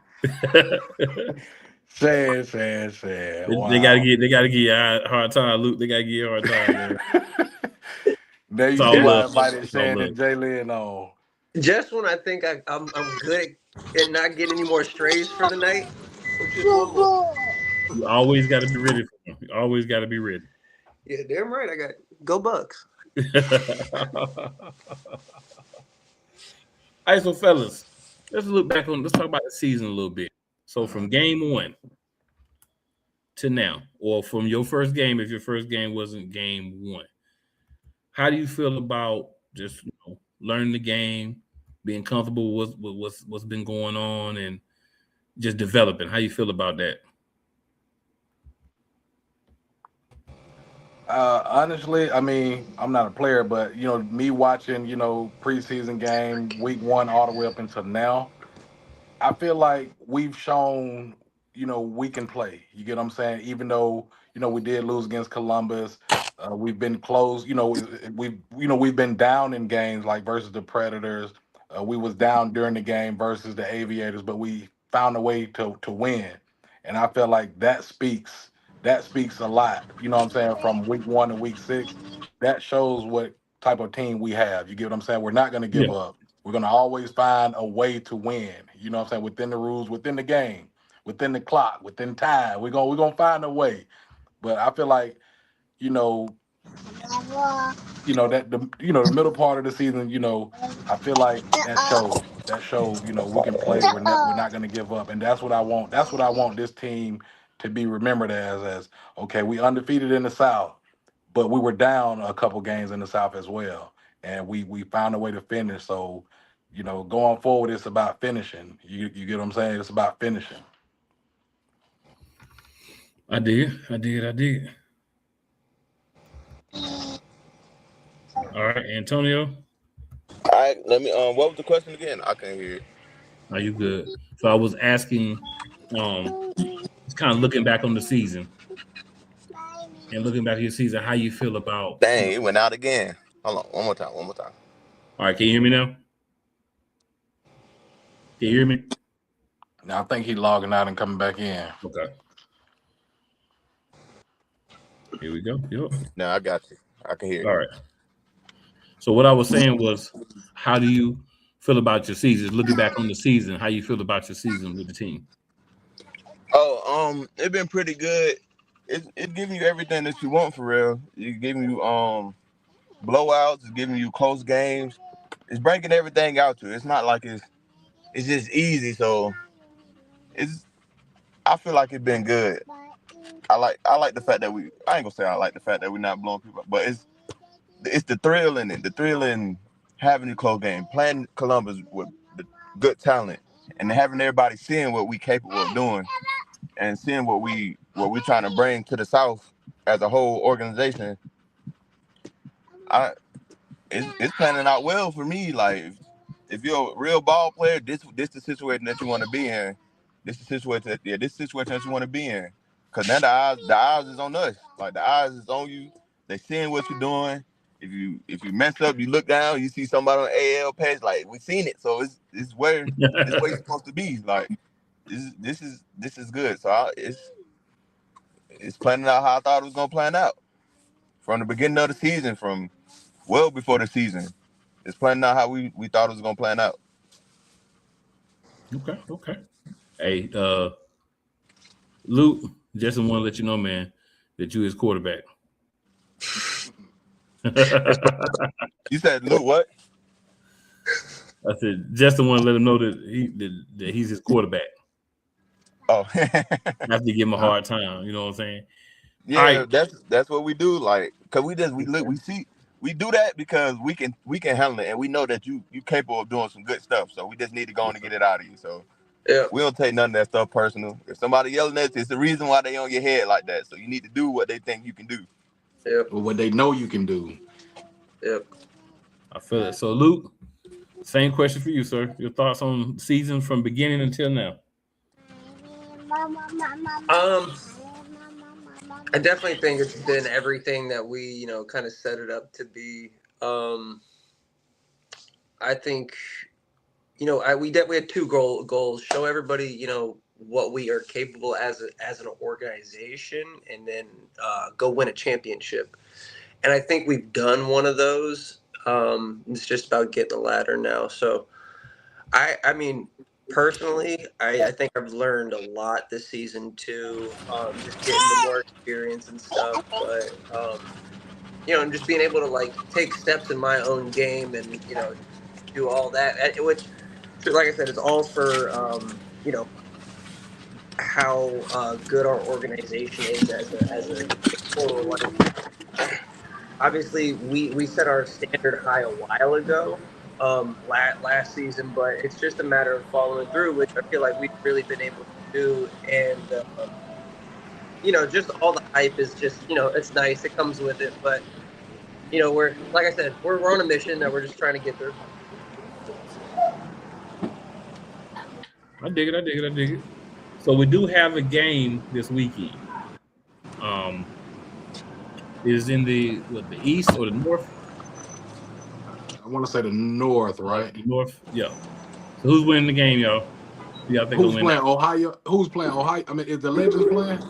Sad. They gotta Wow. get you a hard time, Luke. They gotta give you a hard time, man. Now It's you all see why love. I invited It's all Shan love. and Jalen on. Just when I think I'm good at not getting any more strays for the night, just one more. You always gotta be ready for them. You always gotta be ready. Yeah, damn right. I got go Bucks. All right, so fellas, let's look back on. Let's talk about the season a little bit. So from game one to now, or from your first game, if your first game wasn't game one, how do you feel about just learning the game, being comfortable with what's been going on, and just developing? How you feel about that? Honestly, I mean, I'm not a player, but me watching, preseason game, week one, all the way up until now, I feel like we've shown, we can play. You get what I'm saying? Even though, we did lose against Columbus, we've been close. We've been down in games like versus the Predators. We was down during the game versus the Aviators, but we found a way to win. And I feel like that speaks a lot. You know what I'm saying? From week one to week six, that shows what type of team we have. You get what I'm saying? We're not going to give Yeah, up. We're gonna always find a way to win. You know what I'm saying? Within the rules, within the game, within the clock, within time. We're gonna find a way. But I feel like, you know, that the middle part of the season, I feel like that shows. That shows, we can play. We're not gonna give up. And that's what I want. That's what I want this team to be remembered as okay, we undefeated in the South, but we were down a couple games in the South as well. And we found a way to finish. So going forward, it's about finishing. You get what I'm saying? It's about finishing. I did. All right, Antonio. All right, let me. What was the question again? I can't hear it. Are you good? So I was asking, just kind of looking back on the season and looking back at your season, how you feel about, Dang, it went out again. Hold on, one more time. All right, can you hear me now? Can you hear me? Now I think he's logging out and coming back in. Okay. Here we go. Yep. No, I got you. I can hear you. All right. So what I was saying was, how do you feel about your season? Looking back on the season, how you feel about your season with the team? Oh, it's been pretty good. It's giving you everything that you want for real. It's giving you blowouts. It's giving you close games. It's breaking everything out to you. It's not like it's just easy. So I feel like it's been good. I like the fact that I ain't gonna say I like the fact that we're not blowing people up, but it's the thrill in it. The thrill in having a close game, playing Columbus with the good talent, and having everybody seeing what we capable of doing, and seeing what we trying to bring to the South as a whole organization. It's panning out well for me. Like if you're a real ball player, this the situation that you want to be in. This the situation that you want to be in. Cause now the eyes is on us. Like the eyes is on you. They seeing what you're doing. If you mess up, you look down, you see somebody on AL page. Like we seen it, so it's where you're supposed to be. Like this is good. So it's planning out how I thought it was gonna plan out from the beginning of the season, from well before the season. It's planning out how we thought it was gonna plan out. Okay. Hey, Luke, just want to let you know, man, that you his quarterback. You said Luke what? I said, Justin want to let him know that he's his quarterback. Oh, I have to give him a hard time. You know what I'm saying? yeah, that's what we do. Like, cause we do that because we can handle it, and we know that you capable of doing some good stuff. So we just need to go on and get it out of you. So Yeah. we don't take none of that stuff personal. If somebody yelling at you, it's the reason why they on your head like that. So you need to do what they think you can do. Yep. Or what they know you can do. Yep. I feel it. So Luke, same question for you, sir. Your thoughts on season from beginning until now? I definitely think it's been everything that we, kind of set it up to be. I think, we had two goals: show everybody, what we are capable as an organization, and then go win a championship. And I think we've done one of those. It's just about getting the ladder now. So, I mean, personally, I think I've learned a lot this season too. Just getting the more experience and stuff, but and just being able to take steps in my own game and do all that, which, like I said, is all for how good our organization is as a total. Like, obviously, we set our standard high a while ago, last season, but it's just a matter of following through, which I feel like we've really been able to do. And just all the hype is just it's nice, it comes with it, but we're, like I said, we're on a mission that we're just trying to get through. I dig it. So we do have a game this weekend. Is in the east or the north? I want to say the North, right? The north, yeah. So who's winning the game, y'all? Y'all think Who's playing Ohio? Who's playing Ohio? I mean, is the Legends playing?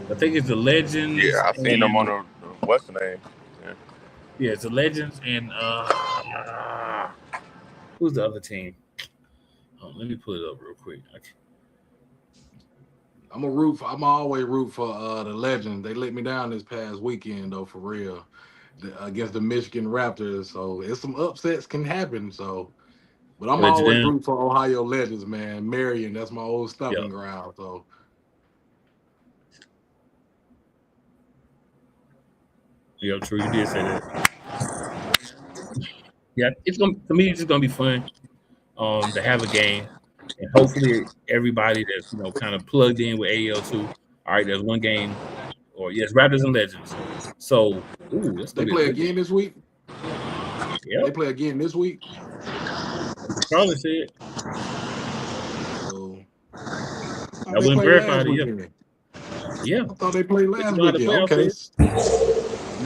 I think it's the Legends. Yeah, I've seen them on the what's the name? Yeah, it's the Legends and who's the other team? Oh, let me pull it up real quick. I'm always root for the Legends. They let me down this past weekend though, for real, against the Michigan Raptors. So it's some upsets can happen. So, but I'm always rooting for Ohio Legends, man. Marion, that's my old stomping ground. So. Yeah, true. You did say that. Yeah, it's gonna to me. It's just gonna be fun to have a game, and hopefully everybody that's kind of plugged in with AEL2. All right, there's one game, or yes, Raptors and Legends. So, that's They gonna be a play good again game. this week. They Yep, play again this week. that's what Charlie said. So I they wouldn't played verify last it. Yep. weekend. Yeah, I thought they played but you last know how the weekend. playoffs Okay. is. You know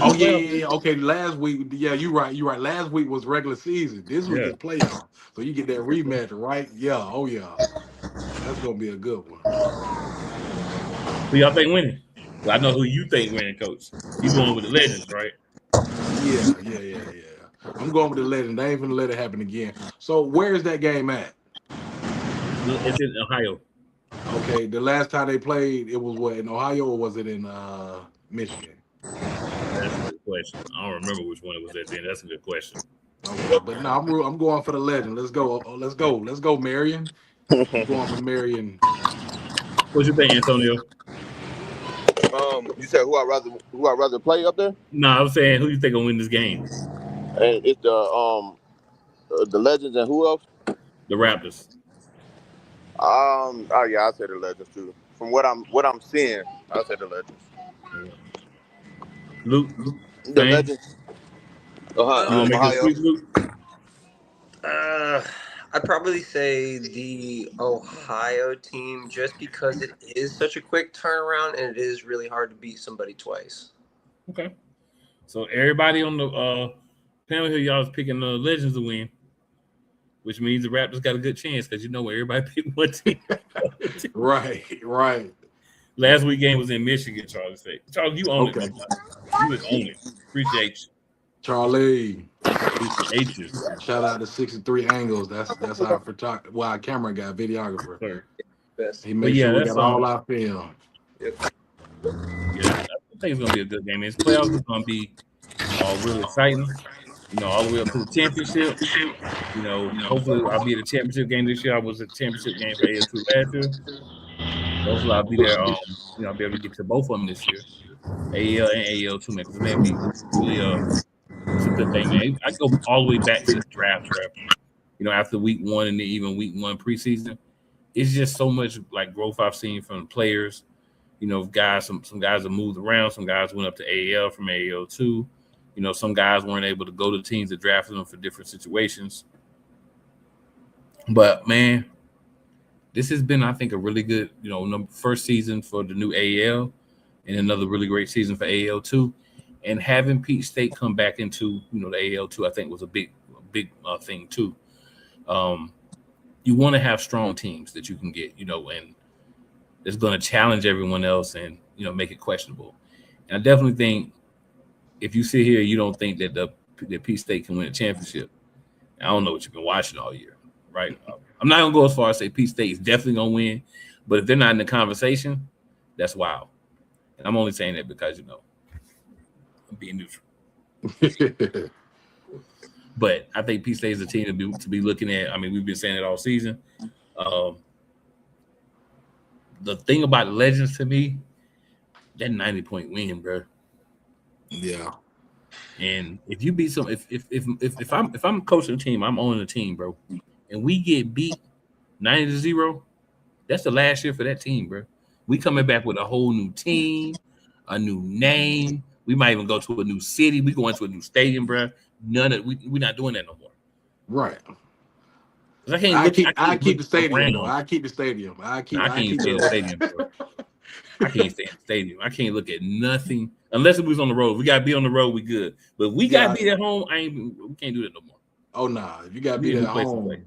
Oh how yeah, playoffs yeah, is. yeah. Okay, last week. Yeah, you're right. You're right. Last week was regular season. This week Yeah. is playoff. So you get that rematch, right? Yeah. Oh yeah. That's gonna be a good one. Who y'all think winning? Well, I know who you think winning, Coach. You going with the Legends, right? Yeah, yeah, yeah, yeah. I'm going with the legend. They ain't gonna let it happen again. So where is that game at? It's in Ohio. Okay, the last time they played, it was what in Ohio or was it in Michigan? That's a good question. I don't remember which one it was at then. That's a good question. Okay, but no, I'm going for the legend. Let's go. Oh, let's go, Marion. I'm going for Marion. What you think, Antonio? You said who I rather play up there? No, I was saying who you think will win this game? And it's the Legends and who else? The Raptors. Oh yeah, I say the Legends too. From what I'm seeing, I say the Legends. Yeah. Luke, The same. Legends. You gonna make a Ohio. sweep, Luke? Uh, I'd probably say the Ohio team just because it is such a quick turnaround and it is really hard to beat somebody twice. Okay. So everybody on the panel here, y'all is picking the Legends to win, which means the Raptors got a good chance because everybody picked one team. Right, right. Last week game was in Michigan, Charlie State. Charlie, you own it, my Okay, boy. You would own it. Appreciate you. Charlie. Appreciate you, Shout out to 63 Angles. That's our photographer. Well, our camera guy, videographer. sir. Best. He But makes yeah, sure we that's got all our film. Yep. yeah. I think it's gonna be a good game. It's playoffs is gonna be really exciting. All the way up to the championship. Hopefully I'll be at the championship game this year. I was at the championship game for AL2 last year. Hopefully I'll be there. I'll be able to get to both of them this year, AL and AL2, man. Because man, we really it's a good thing, man. I go all the way back to the draft, bro. After week one and then even week one preseason, it's just so much like growth I've seen from the players. Guys, some guys have moved around. Some guys went up to AAL from AAL2. Some guys weren't able to go to teams that drafted them for different situations. But man, this has been, I think, a really good, first season for the new AAL and another really great season for AAL2. And having Pete State come back into, the AAL2, I think was a big thing too. You want to have strong teams that you can get, and it's going to challenge everyone else and, make it questionable. And I definitely think if you sit here, you don't think that that Pete State can win a championship. I don't know what you've been watching all year, right? I'm not gonna go as far as say Pete State is definitely gonna win, but if they're not in the conversation, that's wild. And I'm only saying that because I'm being neutral. But I think Pete State is a team to be looking at. I mean, we've been saying it all season. The thing about Legends to me, that 90-point win, bro. Yeah. And if you beat some, if I'm coaching a team, I'm owning a team, bro, and we get beat 90-0, that's the last year for that team, bro. We coming back with a whole new team, a new name. We might even go to a new city. We going to a new stadium, bro. We're not doing that no more. Right. I can't look. I keep the stadium though. around. I keep the stadium. I can't stay in the stadium, bro. I can't stay in the stadium. I can't look at nothing unless it was on the road. We gotta be on the road. We good, but we gotta be at home. We can't do that no more. Oh nah, if you gotta We be need at a place to play. home.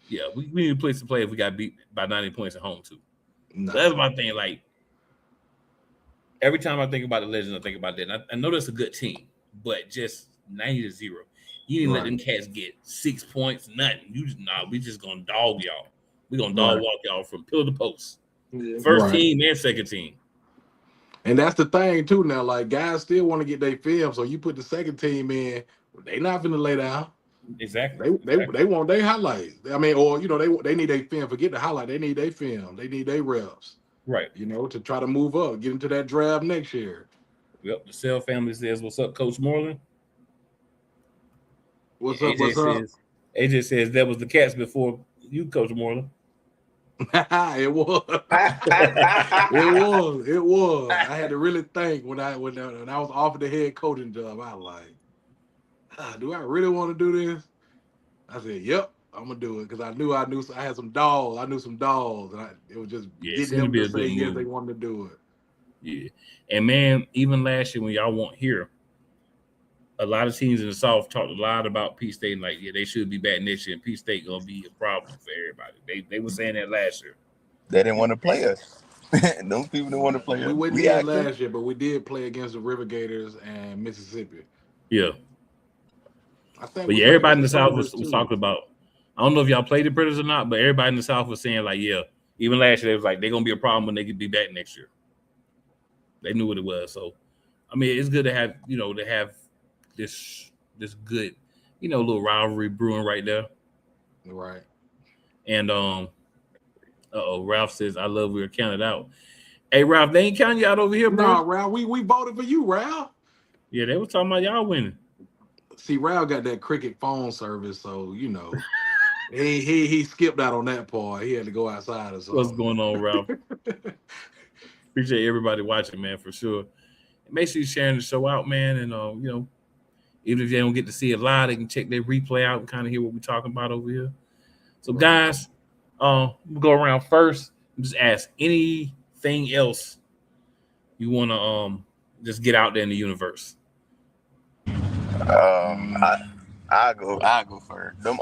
Yeah, we need a place to play if we got beat by 90 points at home too. Nah. So that's my thing. Like every time I think about the Legends, I think about that. And I know that's a good team, but just 90-0. You didn't let them cats get 6 points, nothing. We just gonna dog y'all. We gonna dog walk y'all from pillar to post. Yeah. First team and second team. And that's the thing too. Now, like guys still want to get their film, so you put the second team in. They not finna lay down. Exactly. They want their highlights. I mean, or they need their film. Forget the highlight. They need their film. They need their reps. Right. To try to move up, get into that draft next year. Yep. The Cell family says, "What's up, Coach Moreland?" What's up? What's up? AJ says that was the Cats before you, Coach Moreland. It was. It was. I had to really think when I was offered the head coaching job. I was like, do I really want to do this? I said, yep, I'm gonna do it because I knew I had some dogs. I knew some dogs, and it was just Yeah, it getting seemed to them be to a say good yes, move. they wanted to do it. Yeah, and man, even last year when y'all weren't here, a lot of teams in the South talked a lot about Peach State, and like, yeah, they should be back next year, and Peach State gonna be a problem for everybody. They were saying that last year. They didn't want to play us. Those people didn't want to play us. We went We in asked them. last year, but we did play against the River Gators and Mississippi. Yeah, I think but we yeah, played everybody in against the the South Predators was too. talking about. I don't know if y'all played the Predators or not, but everybody in the South was saying like, yeah, even last year they was like they're gonna be a problem when they could be back next year. They knew what it was, so I mean, it's good to have this good little rivalry brewing right there. Right. And Ralph says, I love we were counted out. Hey, Ralph, they ain't counting you out over here, bro. No, Ralph, we voted for you, Ralph. Yeah, they were talking about y'all winning. See, Ralph got that cricket phone service, so he skipped out on that part. He had to go outside or something. What's going on, Ralph? Appreciate everybody watching, man, for sure. And make sure you're sharing the show out, man. And even if they don't get to see it live, they can check their replay out and kind of hear what we're talking about over here. So, guys, we'll go around first and just ask anything else you want to just get out there in the universe. I go first. Them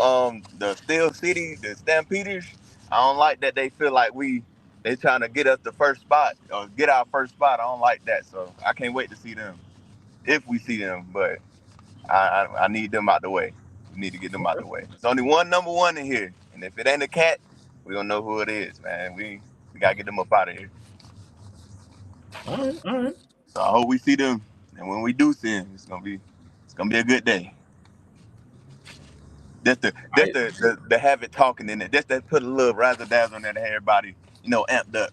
the Steel City, the Stampeders. I don't like that they feel like they trying to get us the first spot or get our first spot. I don't like that, so I can't wait to see them if we see them. But I need them out the way. We need to get them out the way. There's only one number one in here, and if it ain't a cat, we don't know who it is, man. We gotta get them up out of here. All right. So I hope we see them, and when we do see them, it's gonna be a good day. Just to have it talking in it. Just to put a little razzle dazzle on there to have everybody, amped up.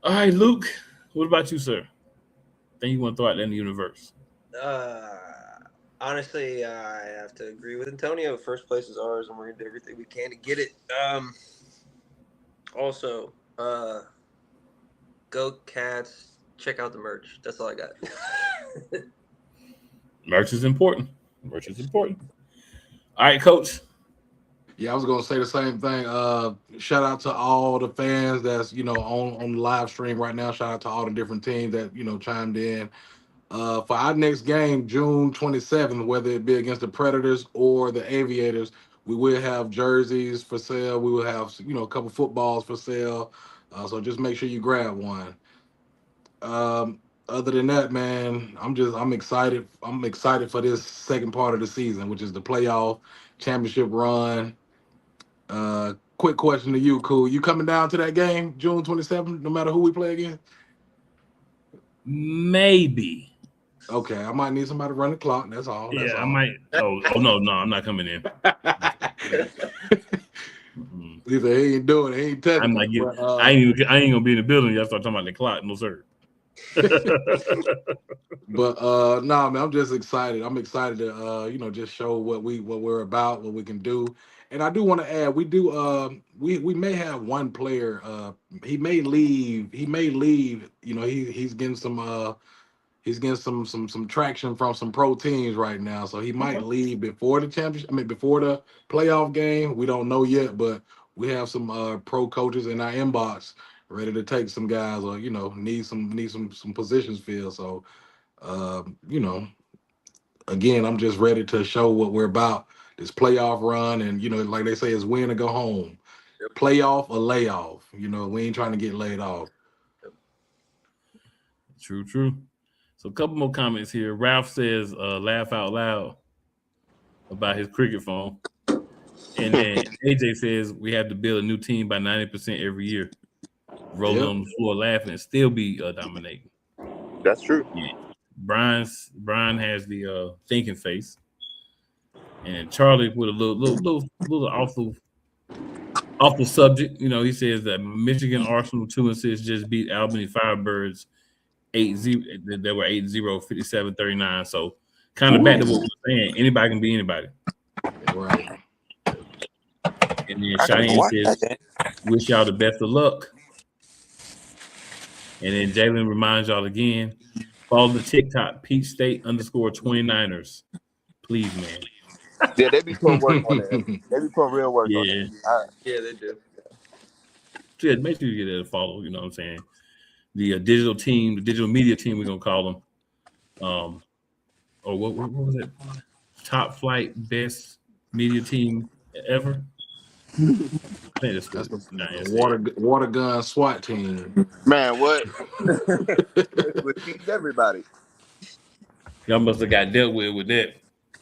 All right, Luke. What about you, sir? Thing you want to throw out there in the universe? Honestly, I have to agree with Antonio. First place is ours, and we're gonna do everything we can to get it. Also, go Cats. Check out the merch. That's all I got. Merch is important. All right, Coach. Yeah, I was gonna say the same thing. Shout out to all the fans that's on the live stream right now. Shout out to all the different teams that chimed in. For our next game, June 27th, whether it be against the Predators or the Aviators, we will have jerseys for sale. We will have a couple footballs for sale. So just make sure you grab one. Other than that, man, I'm excited. I'm excited for this second part of the season, which is the playoff championship run. Quick question to you, Cool. You coming down to that game, June 27th, no matter who we play against? Maybe. Okay, I might need somebody to run the clock. That's all. Yeah, That's all. I might. Oh no, I'm not coming in. He said he ain't doing it. He ain't touching it. I ain't gonna be in the building. Y'all start talking about the clock. No sir. But man, I'm just excited. I'm excited to just show what we're about, what we can do. And I do want to add, we may have one player. He may leave. He's getting some traction from some pro teams right now. So he might leave before the championship. I mean, before the playoff game. We don't know yet, but we have some pro coaches in our inbox ready to take some guys or need some positions filled. So again, I'm just ready to show what we're about. This playoff run, and like they say, it's win or go home. Playoff or layoff. We ain't trying to get laid off. True. So a couple more comments here. Ralph says, laugh out loud about his cricket phone. And then AJ says we have to build a new team by 90% every year. Rolling on the floor laughing and still be dominating. That's true. Yeah. Brian has the thinking face. And Charlie with a little off the subject. He says that Michigan Arsenal 2-6 just beat Albany Firebirds 8-0. They were 8-0, 57-39. So kind of back to what we were saying. Anybody can be anybody. Right. And then I gotta go Cheyenne watch says, that game. wish y'all the best of luck. And then Jalen reminds y'all again, follow the TikTok, Peach State _29ers. Please, man. Yeah, they be putting work on it. They be putting real work on Yeah. it. Yeah, they do. So yeah, make sure you get it a follow, you know what I'm saying? The digital team, the digital media team, we're going to call them. Or what was it? Top flight best media team ever? I think that's That's what the water gun SWAT team. Man, what? Would teach everybody. Y'all must have got dealt with that.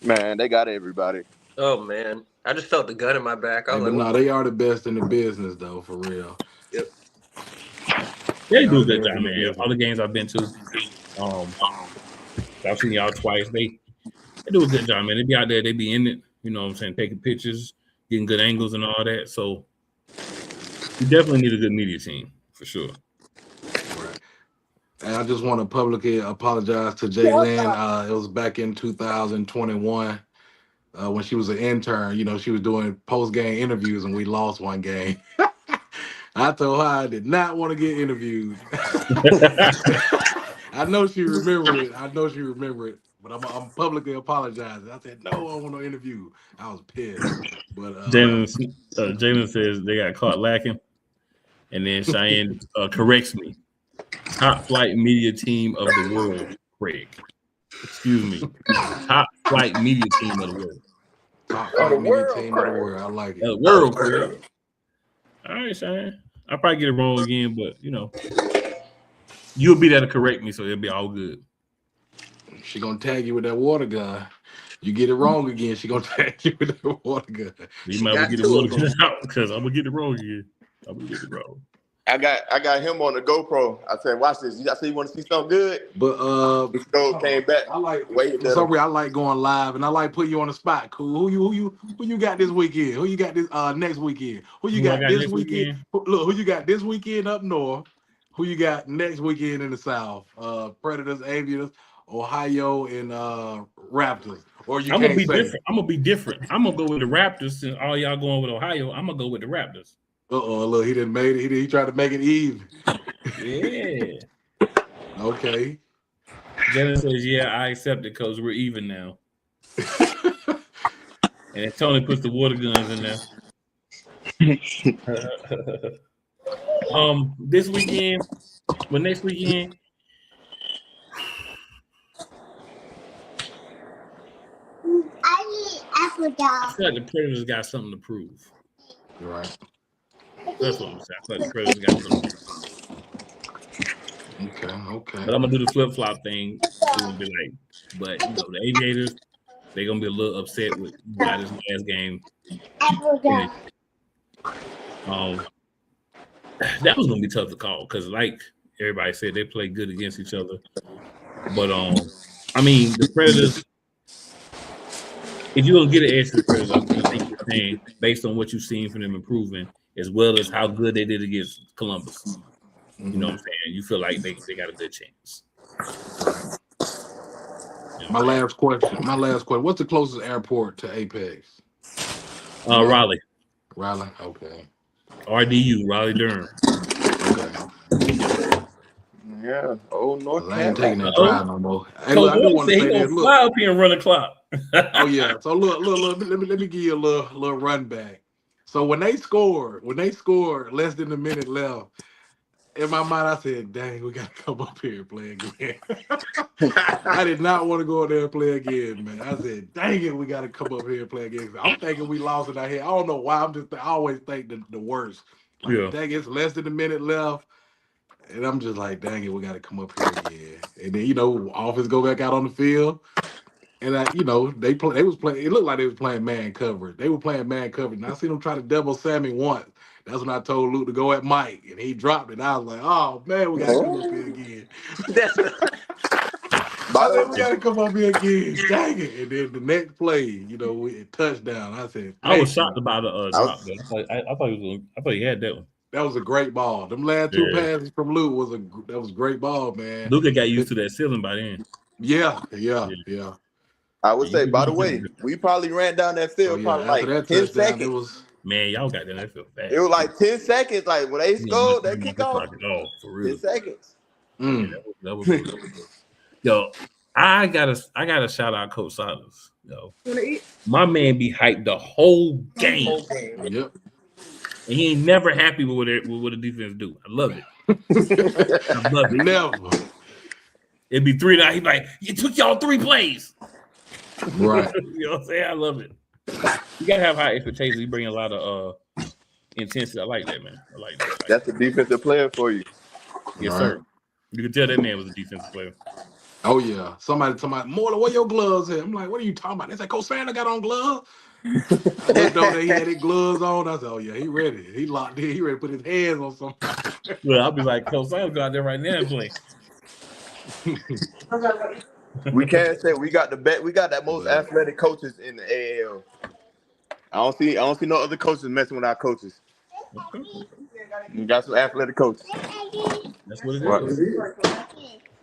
Man, they got everybody. Oh man, I just felt the gun in my back. I Hey, was but like, no, they are the best in the business, though, for real. Yep. They They do are a the good best job, in the man. business. All the games I've been to, I've seen y'all twice. They do a good job, man. They be out there, they be in it, you know what I'm saying, taking pictures, getting good angles and all that. So you definitely need a good media team, for sure. Right. And I just want to publicly apologize to Jalen. It was back in 2021 when she was an intern. You know, she was doing post-game interviews and we lost one game. I told her I did not want to get interviewed. I know she remember it. But I'm publicly apologizing. I said, no, I don't want no interview. I was pissed. But Jalen says they got caught lacking. And then Cheyenne corrects me. Top flight media team of the world, Craig. Excuse me. Top flight media team of the world. Top flight media team of the world. I like it. World, Craig. All right, Cheyenne. I'll probably get it wrong again, but you know, you'll be there to correct me, so it'll be all good. She gonna tag you with that water gun. You get it wrong again, she gonna tag you with that water gun. You might well get the water gun out because I'm gonna get it wrong again. I'm gonna get it wrong. I got him on the GoPro. I said, watch this. I said, you want to see something good? But came back. I like I like going live and I like putting you on the spot. Cool. Who you got this weekend? Who you got this next weekend? Who you got this weekend? Look, who you got this weekend up north? Who you got next weekend in the south? Predators, Aviators, Ohio, and Raptors. Or you I'm can't gonna be say. different. I'm gonna be different. I'm gonna go with the Raptors since all y'all going with Ohio. I'm gonna go with the Raptors. Look, he didn't make it. He tried to make it even. Yeah. Okay. Jalen says, yeah, I accept it because we're even now. And then Tony puts the water guns in there. This weekend, next weekend. I feel like the Predators got something to prove. You're right. That's what I'm saying. I feel like the Predators got something to prove. Okay. But I'm gonna do the flip flop thing. It's gonna be like, but you know, the Aviators, they're gonna be a little upset with by this last game. That was gonna be tough to call because, like everybody said, they play good against each other. But I mean, the Predators. If you're gonna get an edge to the Predators, I think you're saying based on what you've seen from them improving, as well as how good they did against Columbus. You know what I'm saying? You feel like they got a good chance. My last question. What's the closest airport to Apex? Raleigh. Raleigh. Okay. RDU, Raleigh Durham. Okay. Yeah. Oh, North I ain't taking that drive no more. Hey, look, I do want to say this. Look, fly up here and run a clock. Oh yeah. So look. Let me give you a little run back. So when they scored less than a minute left, in my mind I said, "Dang, we gotta come up here and play again." I did not want to go out there and play again, man. I said, "Dang it, we gotta come up here and play again." I'm thinking we lost in our head. I don't know why. I always think the worst. Like, Yeah. dang, it's less than a minute left. And I'm just like, dang it, we got to come up here again. And then, offense go back out on the field. And, they was playing. It looked like they was playing man coverage. They were playing man coverage. And I seen them try to double Sammy once. That's when I told Luke to go at Mike. And he dropped it. I was like, oh, man, we got to come up here again. We got to come up here again. Dang it. And then the next play, touchdown. I said, I was shocked about the drop. I thought he had that one. That was a great ball. Them last two passes from Luke was a great ball, man. Luka got used to that ceiling by then. Yeah. I would Yeah, say, you by could the do way, something. we probably ran down that Oh field yeah. probably After like that 10 touchdown, seconds. it was Man, y'all got that field fast. It was like 10 seconds. Like when they scored that kickoff, At all, for 10 real. seconds. Yeah, that was really good. Yo, I gotta shout out Coach Silas. Yo, my man be hyped the whole game. Yep. And he ain't never happy with what the defense do. I love it. I love it. Never. It'd be 3-9. He'd be like, you took y'all 3 plays. Right. You know what I'm saying? I love it. You gotta have high expectations. You bring a lot of intensity. I like that, man. I like that. That's the defensive player for you. Yes, sir. You can tell that man was a defensive player. Oh yeah. Somebody, Morley, where your gloves at? I'm like, what are you talking about? They said, Coach Sanders got on gloves. I looked over there, he had his gloves on. I said, oh yeah, he ready. He locked in. He ready to put his hands on somebody. Well, I'll be like, Coach Sanders go out there right now and play. We can't say we got that most athletic coaches in the AAL. I don't see no other coaches messing with our coaches. Okay. We got some athletic coaches. That's what it is.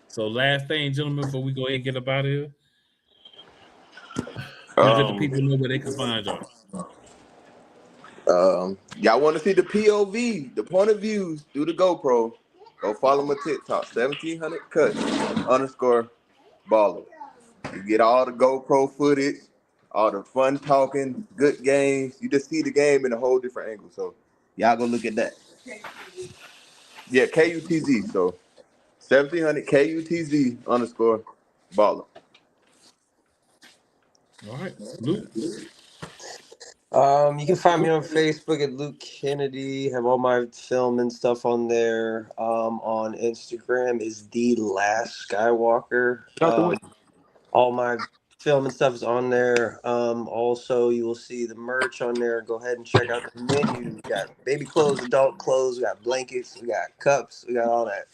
So last thing, gentlemen, before we go ahead and get up out of here, let the people know where they can find y'all. Y'all want to see the POV, the point of views, do the GoPro. Go follow my TikTok, 1700 cut _baller. You get all the GoPro footage, all the fun talking, good games. You just see the game in a whole different angle. So y'all go look at that. Yeah, KUTZ. So 1700 KUTZ _baller. All right, Luke. You can find me on Facebook at Luke Kennedy. Have all my film and stuff on there. On Instagram is The Last Skywalker. All my film and stuff is on there. Also, you will see the merch on there. Go ahead and check out the menu. We got baby clothes, adult clothes. We got blankets. We got cups. We got all that.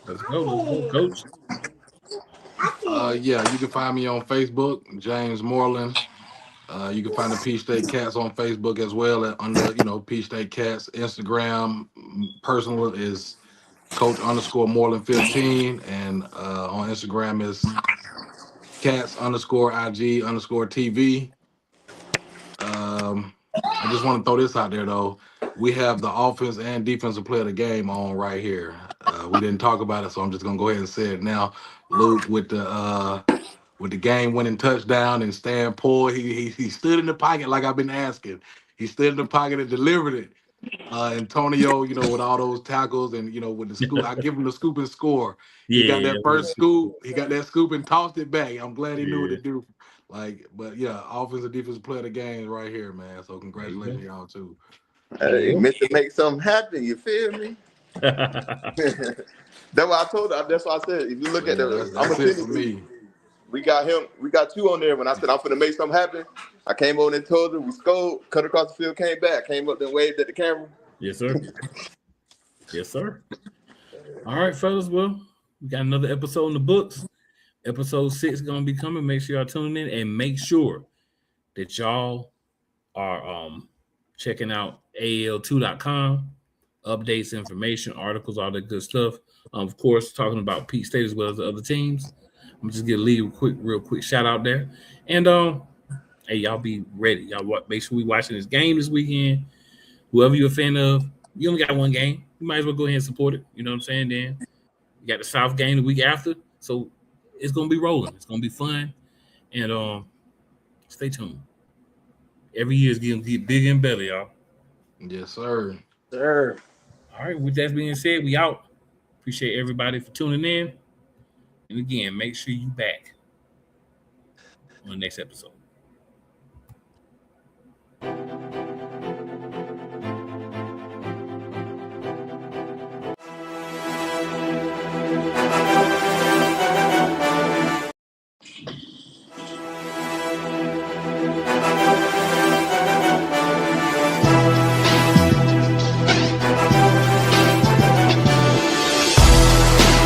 Let's go, Coach. Yeah, you can find me on Facebook, James Moreland. You can find the Peach State Cats on Facebook as well under, Peach State Cats. Instagram personal is Coach _Moreland 15, and on Instagram is Cats _IG _TV. I just want to throw this out there though. We have the offense and defensive player of the game on right here. We didn't talk about it, so I'm just gonna go ahead and say it now. Luke with the game-winning touchdown and Stan Poole, he stood in the pocket like I've been asking. He stood in the pocket and delivered it. Antonio, with all those tackles and with the scoop, I give him the scoop and score. He got that first scoop. He got that scoop and tossed it back. I'm glad he knew what to do. But yeah, offensive defensive player of the game right here, man. So congratulations, y'all too. Hey, meant to make something happen. You feel me? That's what I told her. That's what I said. If you look at that's it for me. We got you on there. When I said I'm finna make something happen, I came over and told her, we scored, cut across the field, came back, came up, then waved at the camera. Yes, sir. Yes, sir. All right, fellas. Well, we got another episode in the books. Episode 6 is gonna be coming. Make sure y'all tune in and make sure that y'all are checking out AL2.com, updates, information, articles, all that good stuff. Of course, talking about Peach State as well as the other teams. I'm just gonna leave a real quick shout out there. And hey, y'all be ready. Y'all make sure we watching this game this weekend. Whoever you're a fan of, you only got one game. You might as well go ahead and support it. You know what I'm saying? Then you got the South game the week after. So it's gonna be rolling. It's gonna be fun. And stay tuned. Every year is gonna get bigger and better, y'all. Yes, sir. Sir. All right, with that being said, we out. Appreciate everybody for tuning in. And again, make sure you back on the next episode.